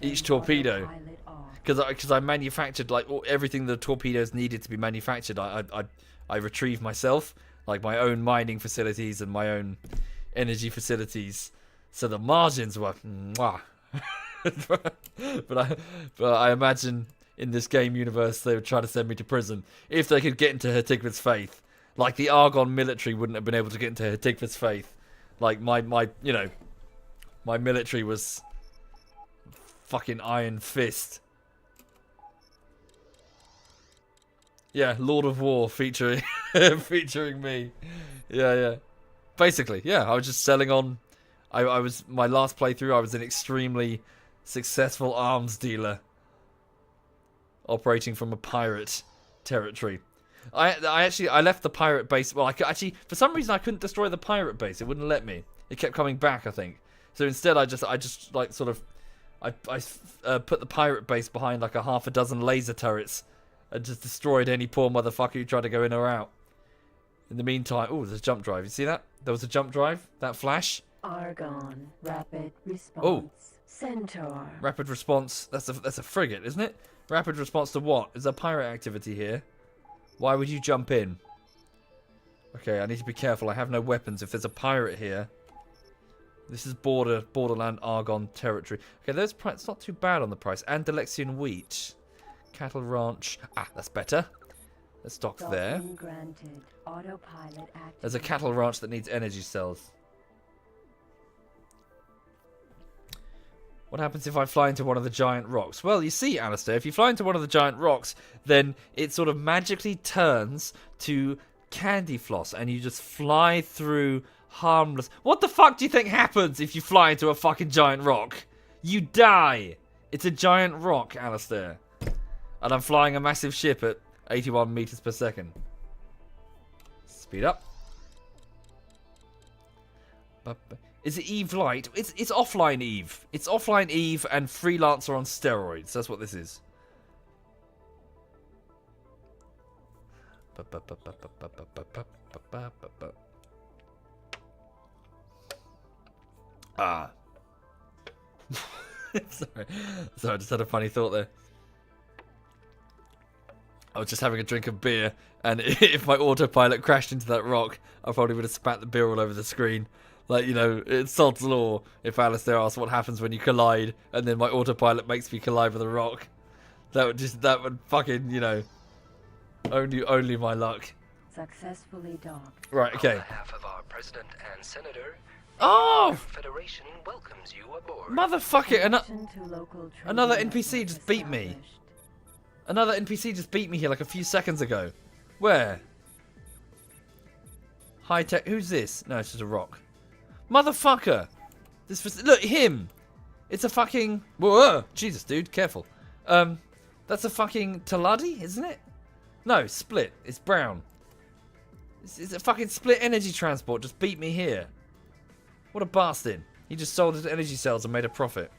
Each torpedo. Because I manufactured like everything the torpedoes needed to be manufactured. I retrieved myself, like my own mining facilities and my own energy facilities. So the margins were mwah. but I imagine in this game universe they would try to send me to prison if they could get into Hertigva's faith. Like the Argon military wouldn't have been able to get into Hertigva's faith. Like my military was fucking Iron Fist. Yeah, Lord of War featuring featuring me. Yeah. Basically, yeah, I was just selling on. I was my last playthrough. I was an extremely successful arms dealer, operating from a pirate territory. I left the pirate base. Well, for some reason I couldn't destroy the pirate base. It wouldn't let me. It kept coming back, I think. So instead, I just like sort of, I put the pirate base behind like a half a dozen laser turrets, and just destroyed any poor motherfucker who tried to go in or out. In the meantime, oh, there's a jump drive. You see that? There was a jump drive. That flash. Argon rapid response. Oh. Centaur. Rapid response. That's a frigate, isn't it? Rapid response to what? Is there pirate activity here? Why would you jump in? Okay, I need to be careful. I have no weapons. If there's a pirate here. This is borderland Argon territory. Okay, those it's not too bad on the price. Andalexian wheat. Cattle ranch. Ah, that's better. Let's dock there. Granted. Autopilot active. There's a cattle ranch that needs energy cells. What happens if I fly into one of the giant rocks? Well, you see, Alistair, if you fly into one of the giant rocks, then it sort of magically turns to candy floss, and you just fly through harmless. What the fuck do you think happens if you fly into a fucking giant rock? You die! It's a giant rock, Alistair. And I'm flying a massive ship at 81 meters per second. Speed up. Is it Eve Light? It's offline Eve. It's offline Eve and Freelancer on steroids. That's what this is. Ah. Sorry, I just had a funny thought there. I was just having a drink of beer, and if my autopilot crashed into that rock, I probably would have spat the beer all over the screen. Like, you know, it's Sod's Law. If Alistair asks what happens when you collide, and then my autopilot makes me collide with a rock, that would fucking, you know, only my luck. Successfully docked. Right, okay. On behalf of our president and senator, Oh! Federation welcomes you aboard. Motherfucker! Another Another NPC just beat me. Another NPC just beat me here like a few seconds ago. Where? High tech. Who's this? No, it's just a rock. Motherfucker! Look, him! It's a fucking... Whoa! Jesus, dude, careful. That's a fucking Taladi, isn't it? No, Split. It's brown. It's a fucking split energy transport. Just beat me here. What a bastard. He just sold his energy cells and made a profit.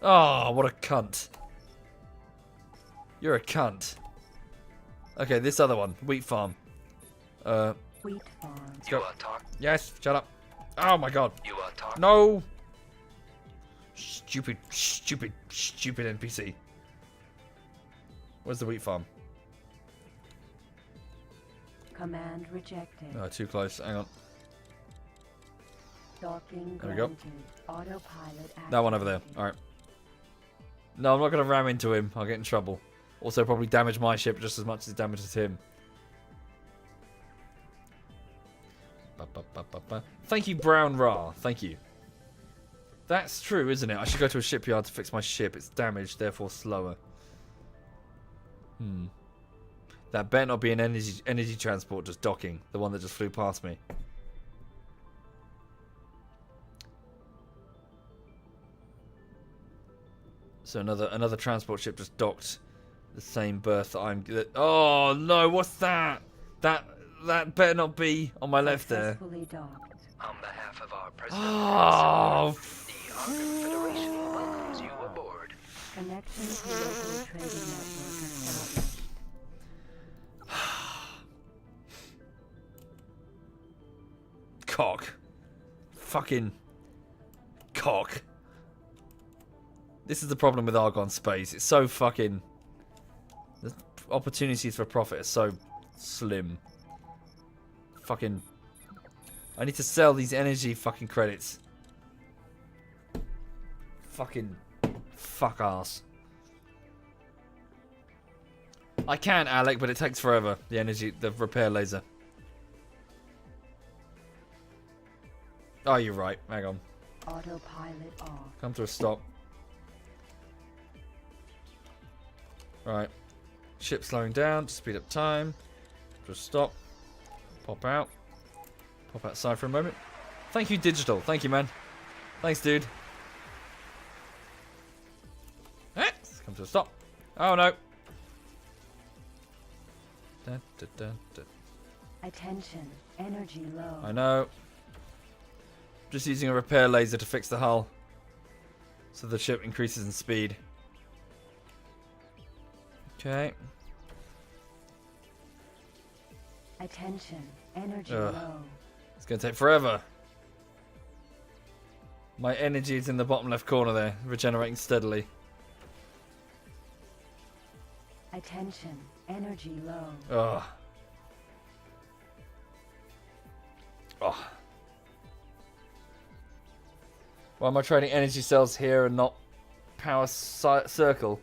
Oh, what a cunt. You're a cunt. Okay, this other one. Wheat farm. Wheat farm. You are talk. Yes, shut up. Oh my god. You are talk. No! Stupid, stupid, stupid NPC. Where's the wheat farm? Command rejected. Oh, too close. Hang on. Docking There we go. granted. Autopilot That one over there. activated. Alright. No, I'm not going to ram into him. I'll get in trouble. Also, probably damage my ship just as much as it damages him. Thank you, Brown Ra. Thank you. That's true, isn't it? I should go to a shipyard to fix my ship. It's damaged, therefore slower. That better not be an energy transport just docking. The one that just flew past me. So another transport ship just docked the same berth that I'm. Oh no! What's that? That better not be on my left there. Successfully docked. On behalf of our president Oh. the Argon Federation welcomes you aboard. Connection to local trading network established. Cock. Fucking cock. This is the problem with Argon Space. It's so fucking... The opportunities for profit are so slim. Fucking... I need to sell these energy fucking credits. Fucking... Fuck ass. I can, Alec, but it takes forever. The energy... The repair laser. Oh, you're right. Hang on. Autopilot off. Come to a stop. Right. Ship slowing down to speed up time. Just stop. Pop out. Pop outside for a moment. Thank you, Digital. Thank you, man. Thanks, dude. Come to a stop. Oh, no. Dun, dun, dun, dun. Attention. Energy low. I know. Just using a repair laser to fix the hull. So the ship increases in speed. Okay. Attention. Energy Ugh. low. It's going to take forever. My energy is in the bottom left corner there, regenerating steadily. Attention. Energy low. Ugh. Oh. Why am I trading energy cells here and not power circle?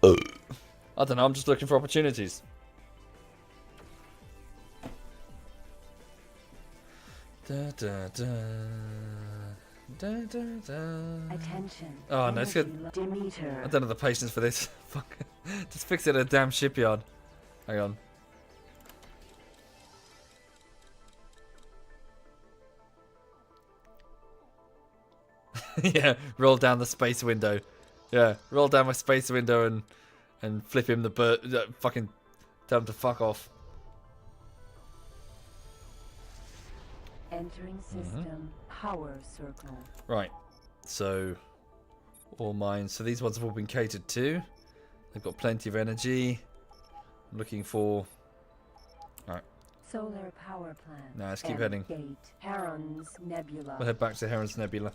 I don't know, I'm just looking for opportunities. Da, da, da. Da, da, da. Attention. Oh, no, it's Energy good. low. Demeter. I don't have the patience for this. Fuck. Just fix it at a damn shipyard. Hang on. Yeah, roll down the space window. Yeah, roll down my space window and flip him the bird. Fucking tell him to fuck off. Entering system. Power circle. Right. So, all mines. So these ones have all been catered to. They've got plenty of energy. I'm looking for. Alright. Solar power plant. Now let's keep M heading. Gate. Heron's Nebula. We'll head back to Heron's Nebula.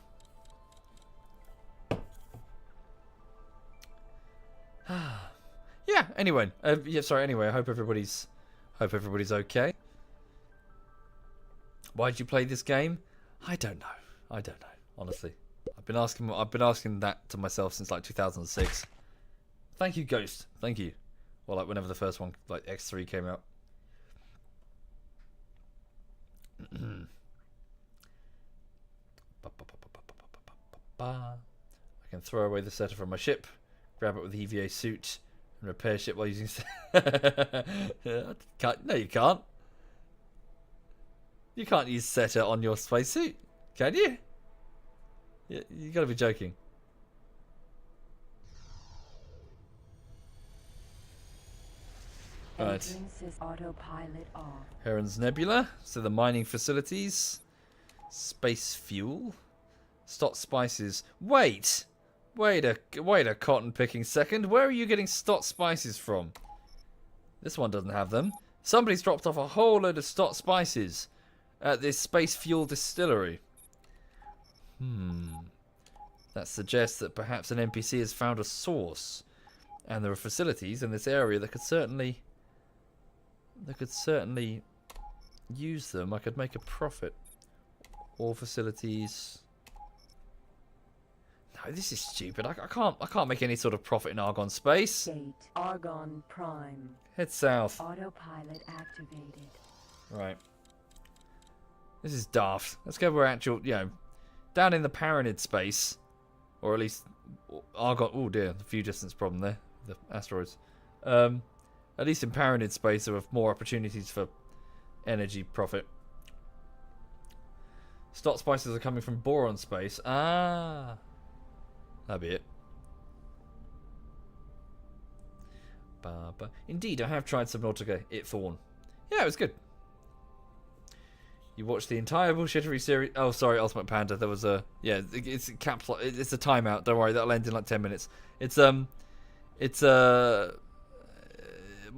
Yeah. Anyway. Yeah. Sorry. Anyway, I hope everybody's okay. Why did you play this game? I don't know. I don't know. Honestly, I've been asking that to myself since like 2006. Thank you, Ghost. Thank you. Well, like whenever the first one, like X3 came out. I can throw away the setter from my ship, grab it with the EVA suit, and repair ship while using. No, you can't. You can't use setter on your spacesuit, can you? You gotta be joking. Right. Entrance is autopilot off. Heron's Nebula. So the mining facilities. Space fuel. Stock spices. Wait a cotton picking second. Where are you getting stock spices from? This one doesn't have them. Somebody's dropped off a whole load of stock spices at this space fuel distillery. That suggests that perhaps an NPC has found a source, and there are facilities in this area that could certainly use them. I could make a profit. All facilities. No, this is stupid. I can't make any sort of profit in Argon space. Gate Argon Prime. Head south. Autopilot activated. Right. This is daft. Let's go where actual, down in the Paranid space, or at least Argon. Oh dear, the view distance problem there. The asteroids. At least in Paranid space, there are more opportunities for energy profit. Stock spices are coming from boron space. Ah, that'd be it. Indeed, I have tried Subnautica. It Thorn. Yeah, it was good. You watched the entire bullshittery series. Oh, sorry, Ultimate Panda. There was a It's a capital. It's a timeout. Don't worry, that'll end in like 10 minutes. It's what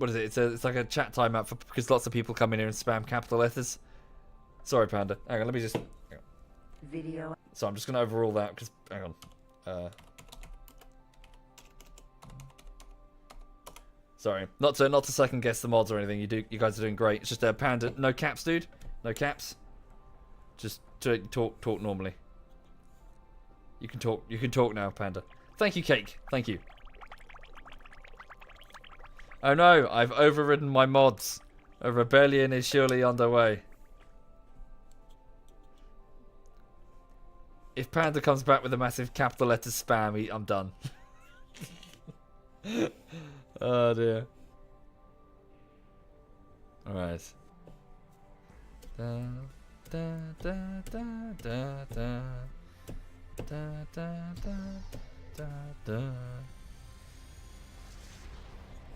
is it? It's like a chat timeout because lots of people come in here and spam capital letters. Sorry, Panda. Hang on, let me just. Video. So I'm just going to overrule that because hang on. Sorry, not to second guess the mods or anything. You guys are doing great. It's just a Panda. No caps, dude. No caps. Just talk normally. You can talk now, Panda. Thank you, Cake. Thank you. Oh no, I've overridden my mods. A rebellion is surely underway. If Panda comes back with a massive capital letter spam, I'm done. Oh dear. Alright.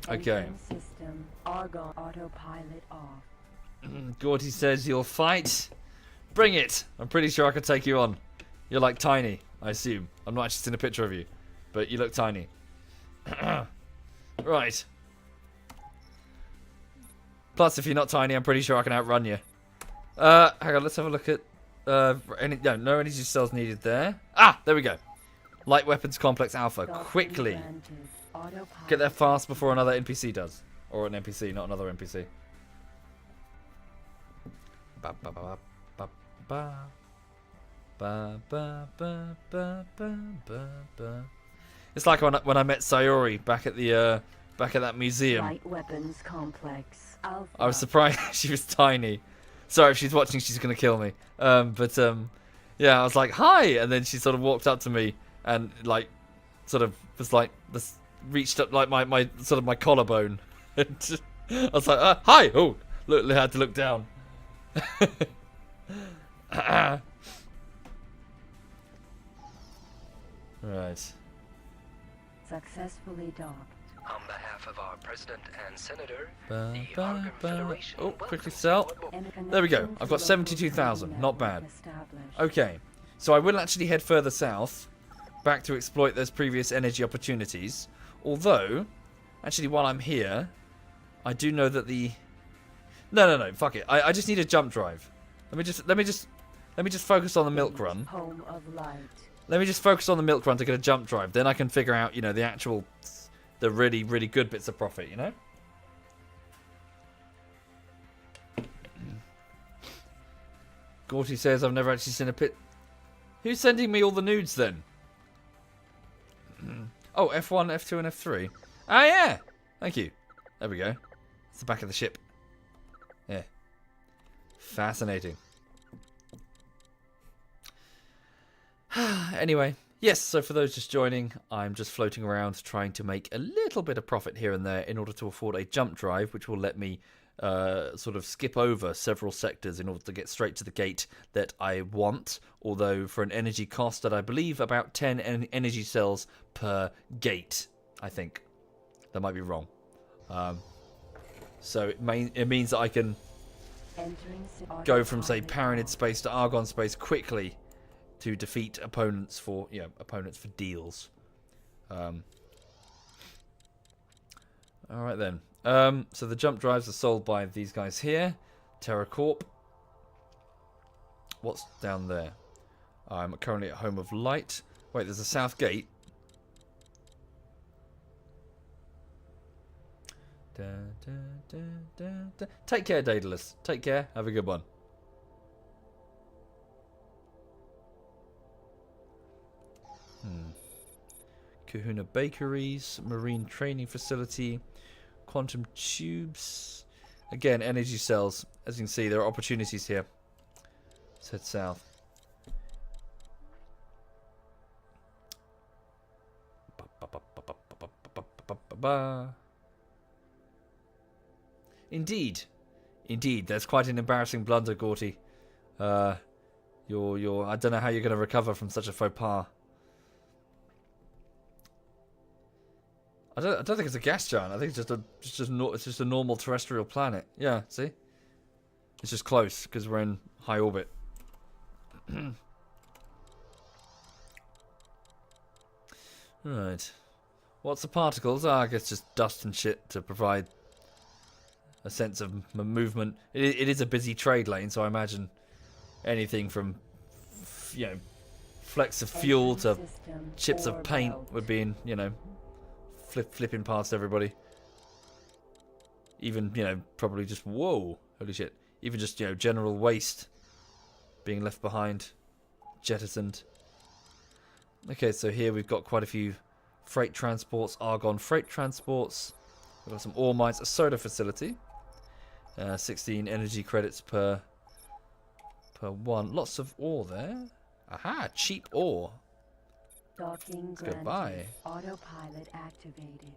Okay. System Argon autopilot off. Gorty says you'll fight. Bring it. I'm pretty sure I could take you on. You're like tiny, I assume. I'm not actually seeing a picture of you, but you look tiny. Right. Plus, if you're not tiny, I'm pretty sure I can outrun you. Hang on, let's have a look at... no energy cells needed there. Ah, there we go. Light Weapons Complex Alpha. Quickly. Get there fast before another NPC does. Or an NPC, not another NPC. Ba ba ba ba ba. Ba ba ba ba ba ba ba. It's like when I met Sayori back at that museum. Light Weapons Complex Alpha. I was surprised she was tiny. Sorry, if she's watching, she's gonna kill me. Yeah, I was like, "Hi," and then she sort of walked up to me and like, sort of was like, this reached up like my sort of my collarbone. And I was like, "Hi!" Oh, look, I had to look down. Right. Successfully docked. On behalf of our president and senator, Ba, the ba, Argon ba. Federation Oh, quickly welcomes sell. you. There we go. I've got 72,000. Not bad. Okay. So I will actually head further south, back to exploit those previous energy opportunities. Although, actually, while I'm here, I do know that the... No. Fuck it. I just need a jump drive. Let me just focus on the milk run. Home of light. Let me just focus on the milk run to get a jump drive. Then I can figure out, the really, really good bits of profit, Gorty says I've never actually seen a pit. Who's sending me all the nudes then? Oh, F1, F2, and F3. Ah, yeah. Thank you. There we go. It's the back of the ship. Yeah. Fascinating. Anyway, yes, so for those just joining, I'm just floating around trying to make a little bit of profit here and there in order to afford a jump drive, which will let me sort of skip over several sectors in order to get straight to the gate that I want, although for an energy cost at I believe about 10 energy cells per gate, I think. That might be wrong. So it means that I can go from, say, Paranid space to Argon space quickly to defeat opponents for deals. Alright then. So the jump drives are sold by these guys here. TerraCorp. What's down there? I'm currently at Home of Light. Wait, there's a south gate. Da, da, da, da, da. Take care, Daedalus. Take care. Have a good one. Kahuna Bakeries, Marine Training Facility, Quantum Tubes. Again, energy cells. As you can see, there are opportunities here. Let's head south. Indeed. Indeed, there's quite an embarrassing blunder, Gorty. I don't know how you're going to recover from such a faux pas. I don't think it's a gas giant. I think it's just a normal terrestrial planet. Yeah, see? It's just close because we're in high orbit. Right. What's the particles? I guess just dust and shit to provide a sense of movement. It is a busy trade lane, so I imagine anything from, flecks of fuel to chips of paint would be in, flipping past everybody. Even, probably just, whoa, holy shit. Even just, general waste being left behind, jettisoned. Okay, so here we've got quite a few freight transports, Argon freight transports. We've got some ore mines, a soda facility. 16 energy credits per one. Lots of ore there. Aha, cheap ore. Docking Let's go by. Autopilot activated.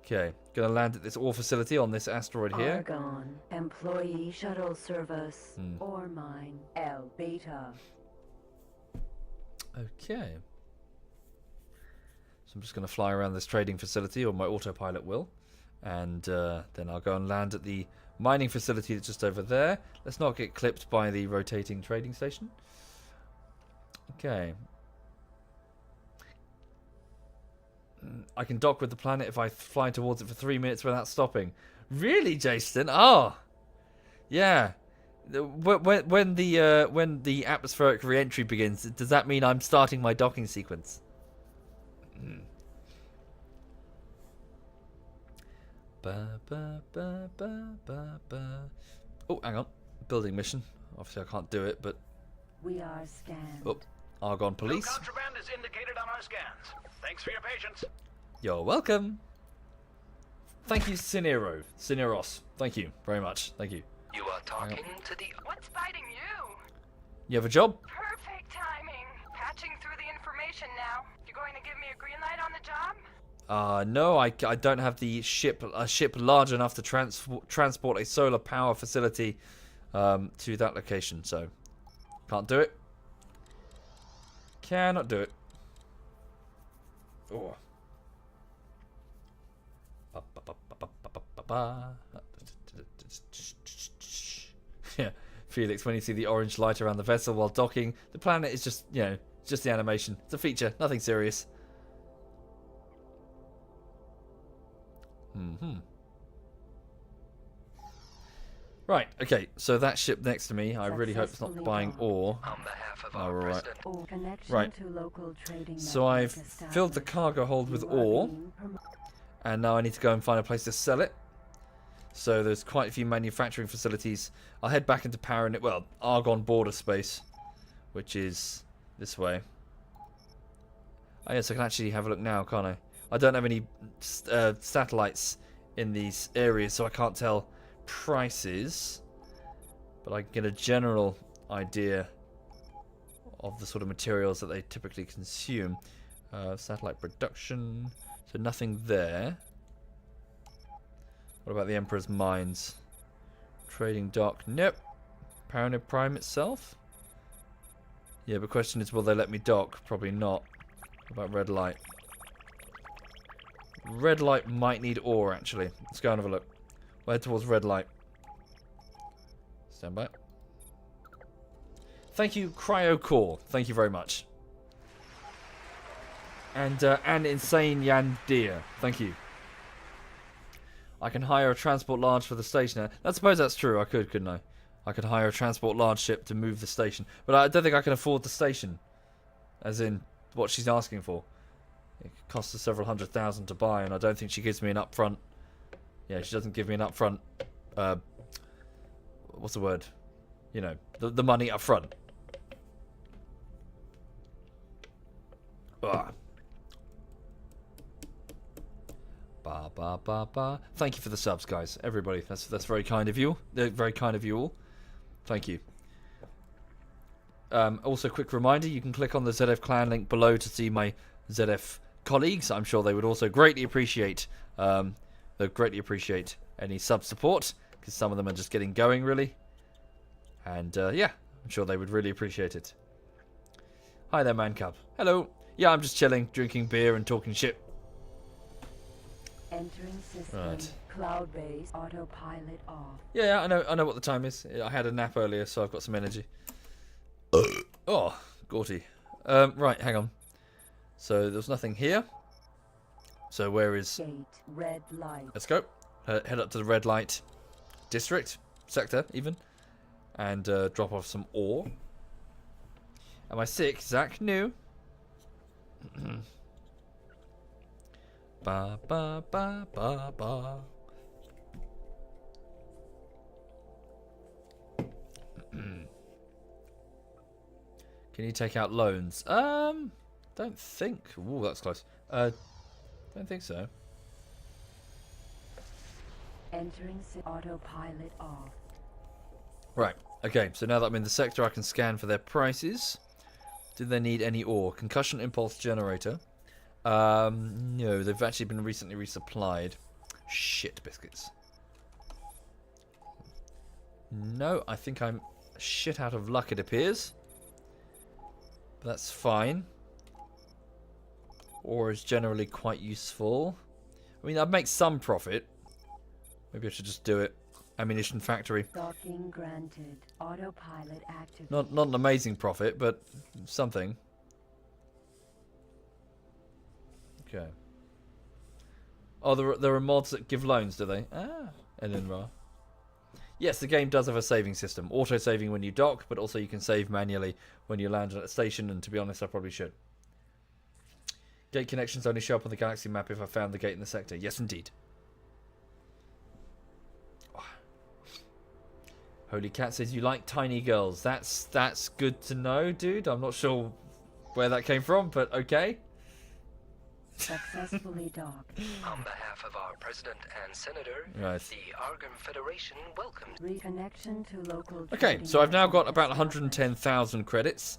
Okay, gonna land at this ore facility on this asteroid here. Argon, employee shuttle service, ore mine, L Beta. Okay. So I'm just gonna fly around this trading facility, or my autopilot will, and then I'll go and land at the mining facility that's just over there. Let's not get clipped by the rotating trading station. Okay. I can dock with the planet if I fly towards it for 3 minutes without stopping. Really, Jason? Oh, yeah. When the atmospheric re-entry begins, does that mean I'm starting my docking sequence? Ba, ba, ba, ba, ba, ba. Oh, hang on. Building mission. Obviously, I can't do it, but... We are scanned. Oh, Argon Police. No contraband is indicated on our scans. Thanks for your patience. You're welcome. Thank you, Cineros. Thank you very much. Thank you. You are talking to the... What's biting you? You have a job? Perfect timing. Patching through the information now. You going to give me a green light on the job? No, I don't have a ship large enough to transport a solar power facility to that location, so can't do it. Cannot do it. Oh. Yeah, Felix, when you see the orange light around the vessel while docking, the planet is just, just the animation. It's a feature, nothing serious. Right, okay, so that ship next to me, I really hope it's not buying ore. On behalf of our president. Right. So I've filled the cargo hold with ore, and now I need to go and find a place to sell it. So there's quite a few manufacturing facilities. I'll head back into Argon border space, which is this way. Oh yes, I can actually have a look now, can't I? I don't have any satellites in these areas, so I can't tell prices, but I can get a general idea of the sort of materials that they typically consume. Satellite production, so nothing there. What about the Emperor's Mines? Trading dock, nope. Paranid Prime itself? Yeah, but question is, will they let me dock? Probably not. What about Red Light? Red Light might need ore, actually. Let's go and have a look. We'll head towards red light. Stand by. Thank you, CryoCore. Thank you very much. And Insane Yandir. Thank you. I can hire a transport large for the station. I suppose that's true. I could, couldn't I? I could hire a transport large ship to move the station. But I don't think I can afford the station. As in, what she's asking for. It costs her several $100,000 to buy, and I don't think she gives me an upfront... Yeah, she doesn't give me an upfront... what's the word? You know, the money up front. Ugh. Ba ba ba ba. Thank you for the subs, guys. Everybody, that's very kind of you. Very kind of you all. Thank you. Also, quick reminder: you can click on the ZF Clan link below to see my ZF colleagues. I'm sure they would also greatly appreciate. They'd greatly appreciate any sub support because some of them are just getting going really. And yeah, I'm sure they would really appreciate it. Hi there, Man Cub. Hello. Yeah, I'm just chilling, drinking beer and talking shit. Entering system. Right. Cloud-based autopilot off. Yeah, I know what the time is. I had a nap earlier, so I've got some energy. Oh, gauty. Right, hang on. So there's nothing here. So where is... Gate, red light. Let's go. Head up to the red light district, sector even. And drop off some ore. Am I sick, Zach? No. Ba ba ba ba ba. Can you take out loans? Don't think. Ooh, that's close. Don't think so. Entering autopilot off. Right. Okay. So now that I'm in the sector, I can scan for their prices. Do they need any ore? Concussion impulse generator. No, they've actually been recently resupplied. Shit biscuits. No, I think I'm shit out of luck, it appears. But that's fine. Ore is generally quite useful. I mean, I'd make some profit. Maybe I should just do it. Ammunition factory. Docking granted. Autopilot active. Not an amazing profit, but something. Okay. Oh, there are mods that give loans, do they? Ah, Elinra. Yes, the game does have a saving system. Auto-saving when you dock, but also you can save manually when you land at a station, and to be honest, I probably should. Gate connections only show up on the galaxy map if I found the gate in the sector. Yes, indeed. Holy Cat says you like tiny girls. That's good to know, dude. I'm not sure where that came from, but okay. Successfully docked. On behalf of our president and senator, Right. the Argon Federation welcomes. Reconnection to local. Okay, trading so I've now got network about established. 110,000 credits.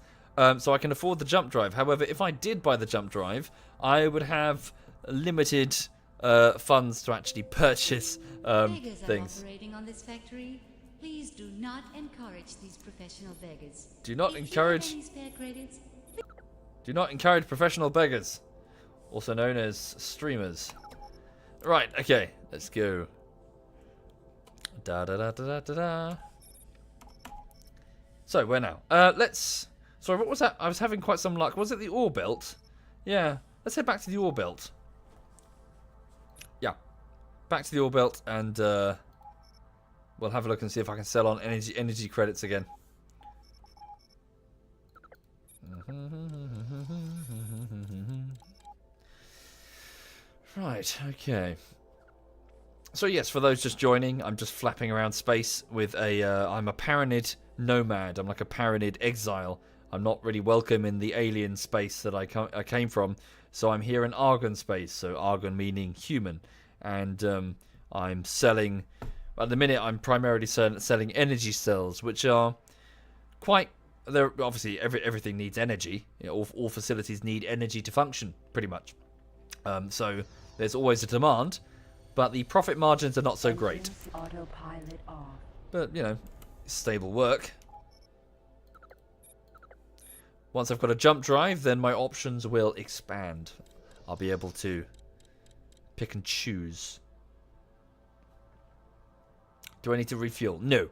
So I can afford the jump drive. However, if I did buy the jump drive, I would have limited funds to actually purchase Beggars are things. operating on this factory. Please do not encourage these professional beggars. Do not If encourage. you have any spare credits, Do not encourage professional beggars, also known as streamers. Right, okay, let's go. Da da da da da da da. So where now? Let's. Sorry, what was that? I was having quite some luck. Was it the ore belt? Yeah. Let's head back to the ore belt. Yeah, back to the ore belt, and we'll have a look and see if I can sell on energy credits again. Right, okay. So yes, for those just joining, I'm just flapping around space with a, I'm a paranid nomad. I'm like a paranid exile. I'm not really welcome in the alien space that I came from. So I'm here in Argon space, so Argon meaning human. And I'm selling, at the minute I'm primarily selling energy cells, which are quite, they're obviously everything needs energy. You know, all facilities need energy to function, pretty much. So there's always a demand, but the profit margins are not so great. Autopilot off. But, you know, stable work. Once I've got a jump drive, then my options will expand. I'll be able to pick and choose. Do I need to refuel? No.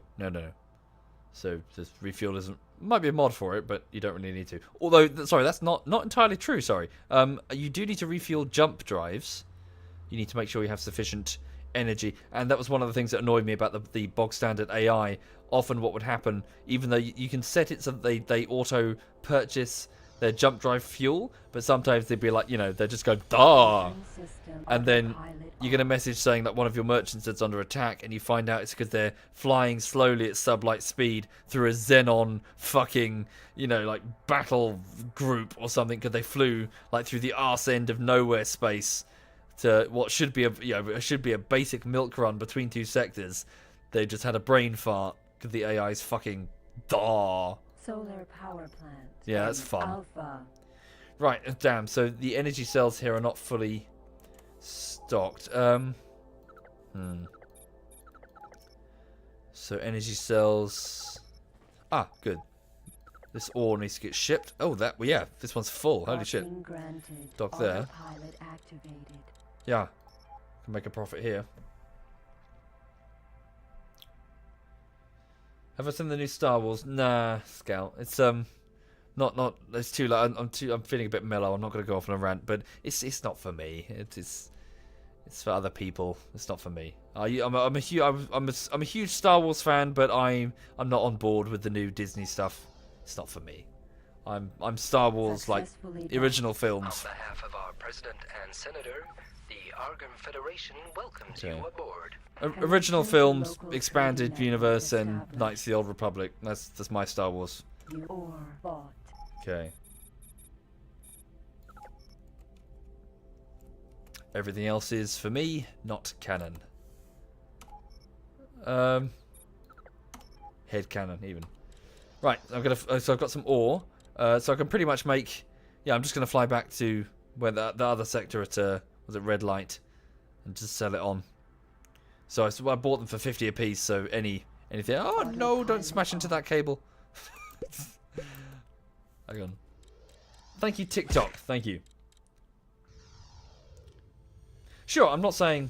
So this refuel isn't. Might be a mod for it, but you don't really need to. Although, sorry, that's not entirely true. Sorry. You do need to refuel jump drives. You need to make sure you have sufficient energy, and that was one of the things that annoyed me about the bog standard AI. Often, what would happen, even though you can set it so that they auto purchase their jump drive fuel, but sometimes they'd be like, they just go "Dah," and then you get a message saying that one of your merchants is under attack, and you find out it's because they're flying slowly at sublight speed through a xenon fucking, like battle group or something, because they flew like through the arse end of nowhere space to what should be a basic milk run between two sectors. They just had a brain fart because the AI's fucking "Dah." Solar power plant. Yeah, that's fun. Alpha. Right, damn. So the energy cells here are not fully stocked. So energy cells. Ah, good. This ore needs to get shipped. Oh, yeah. This one's full. Holy shit. Granted. Dock there. Autopilot activated. Yeah, can make a profit here. Have I seen the new Star Wars? Nah, Scout. It's not. It's too late. I'm feeling a bit mellow. I'm not going to go off on a rant, but it's not for me. It's for other people. It's not for me. I'm a huge Star Wars fan, but I'm not on board with the new Disney stuff. It's not for me. I'm Star Wars like the original films. On behalf of our president and senator, the Argon Federation welcomes Okay. you aboard. Original films, expanded universe, and Knights of the Old Republic. That's my Star Wars. Or bought. Okay. Everything else is for me not canon. Head canon even. Right, so I've got some ore. So I can pretty much make. Yeah, I'm just gonna fly back to where the other sector at was it Red Light, and just sell it on. So I bought them for 50 apiece. So anything. Oh no! Don't smash into that cable. Hang on. Thank you, TikTok. Thank you. Sure, I'm not saying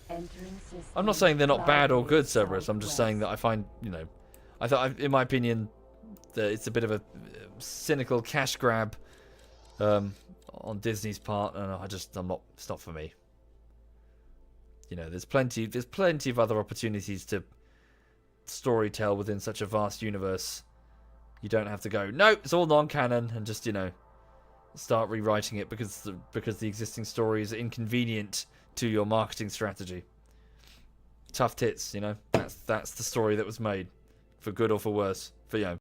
they're not bad or good, Cerberus. I'm just saying that I find, I thought, in my opinion, that it's a bit of a cynical cash grab on Disney's part, and it's not for me. There's plenty of other opportunities to storytell within such a vast universe. You don't have to go, no, it's all non-canon, and just, start rewriting it because the existing story is inconvenient to your marketing strategy. Tough tits, that's the story that was made, for good or for worse, for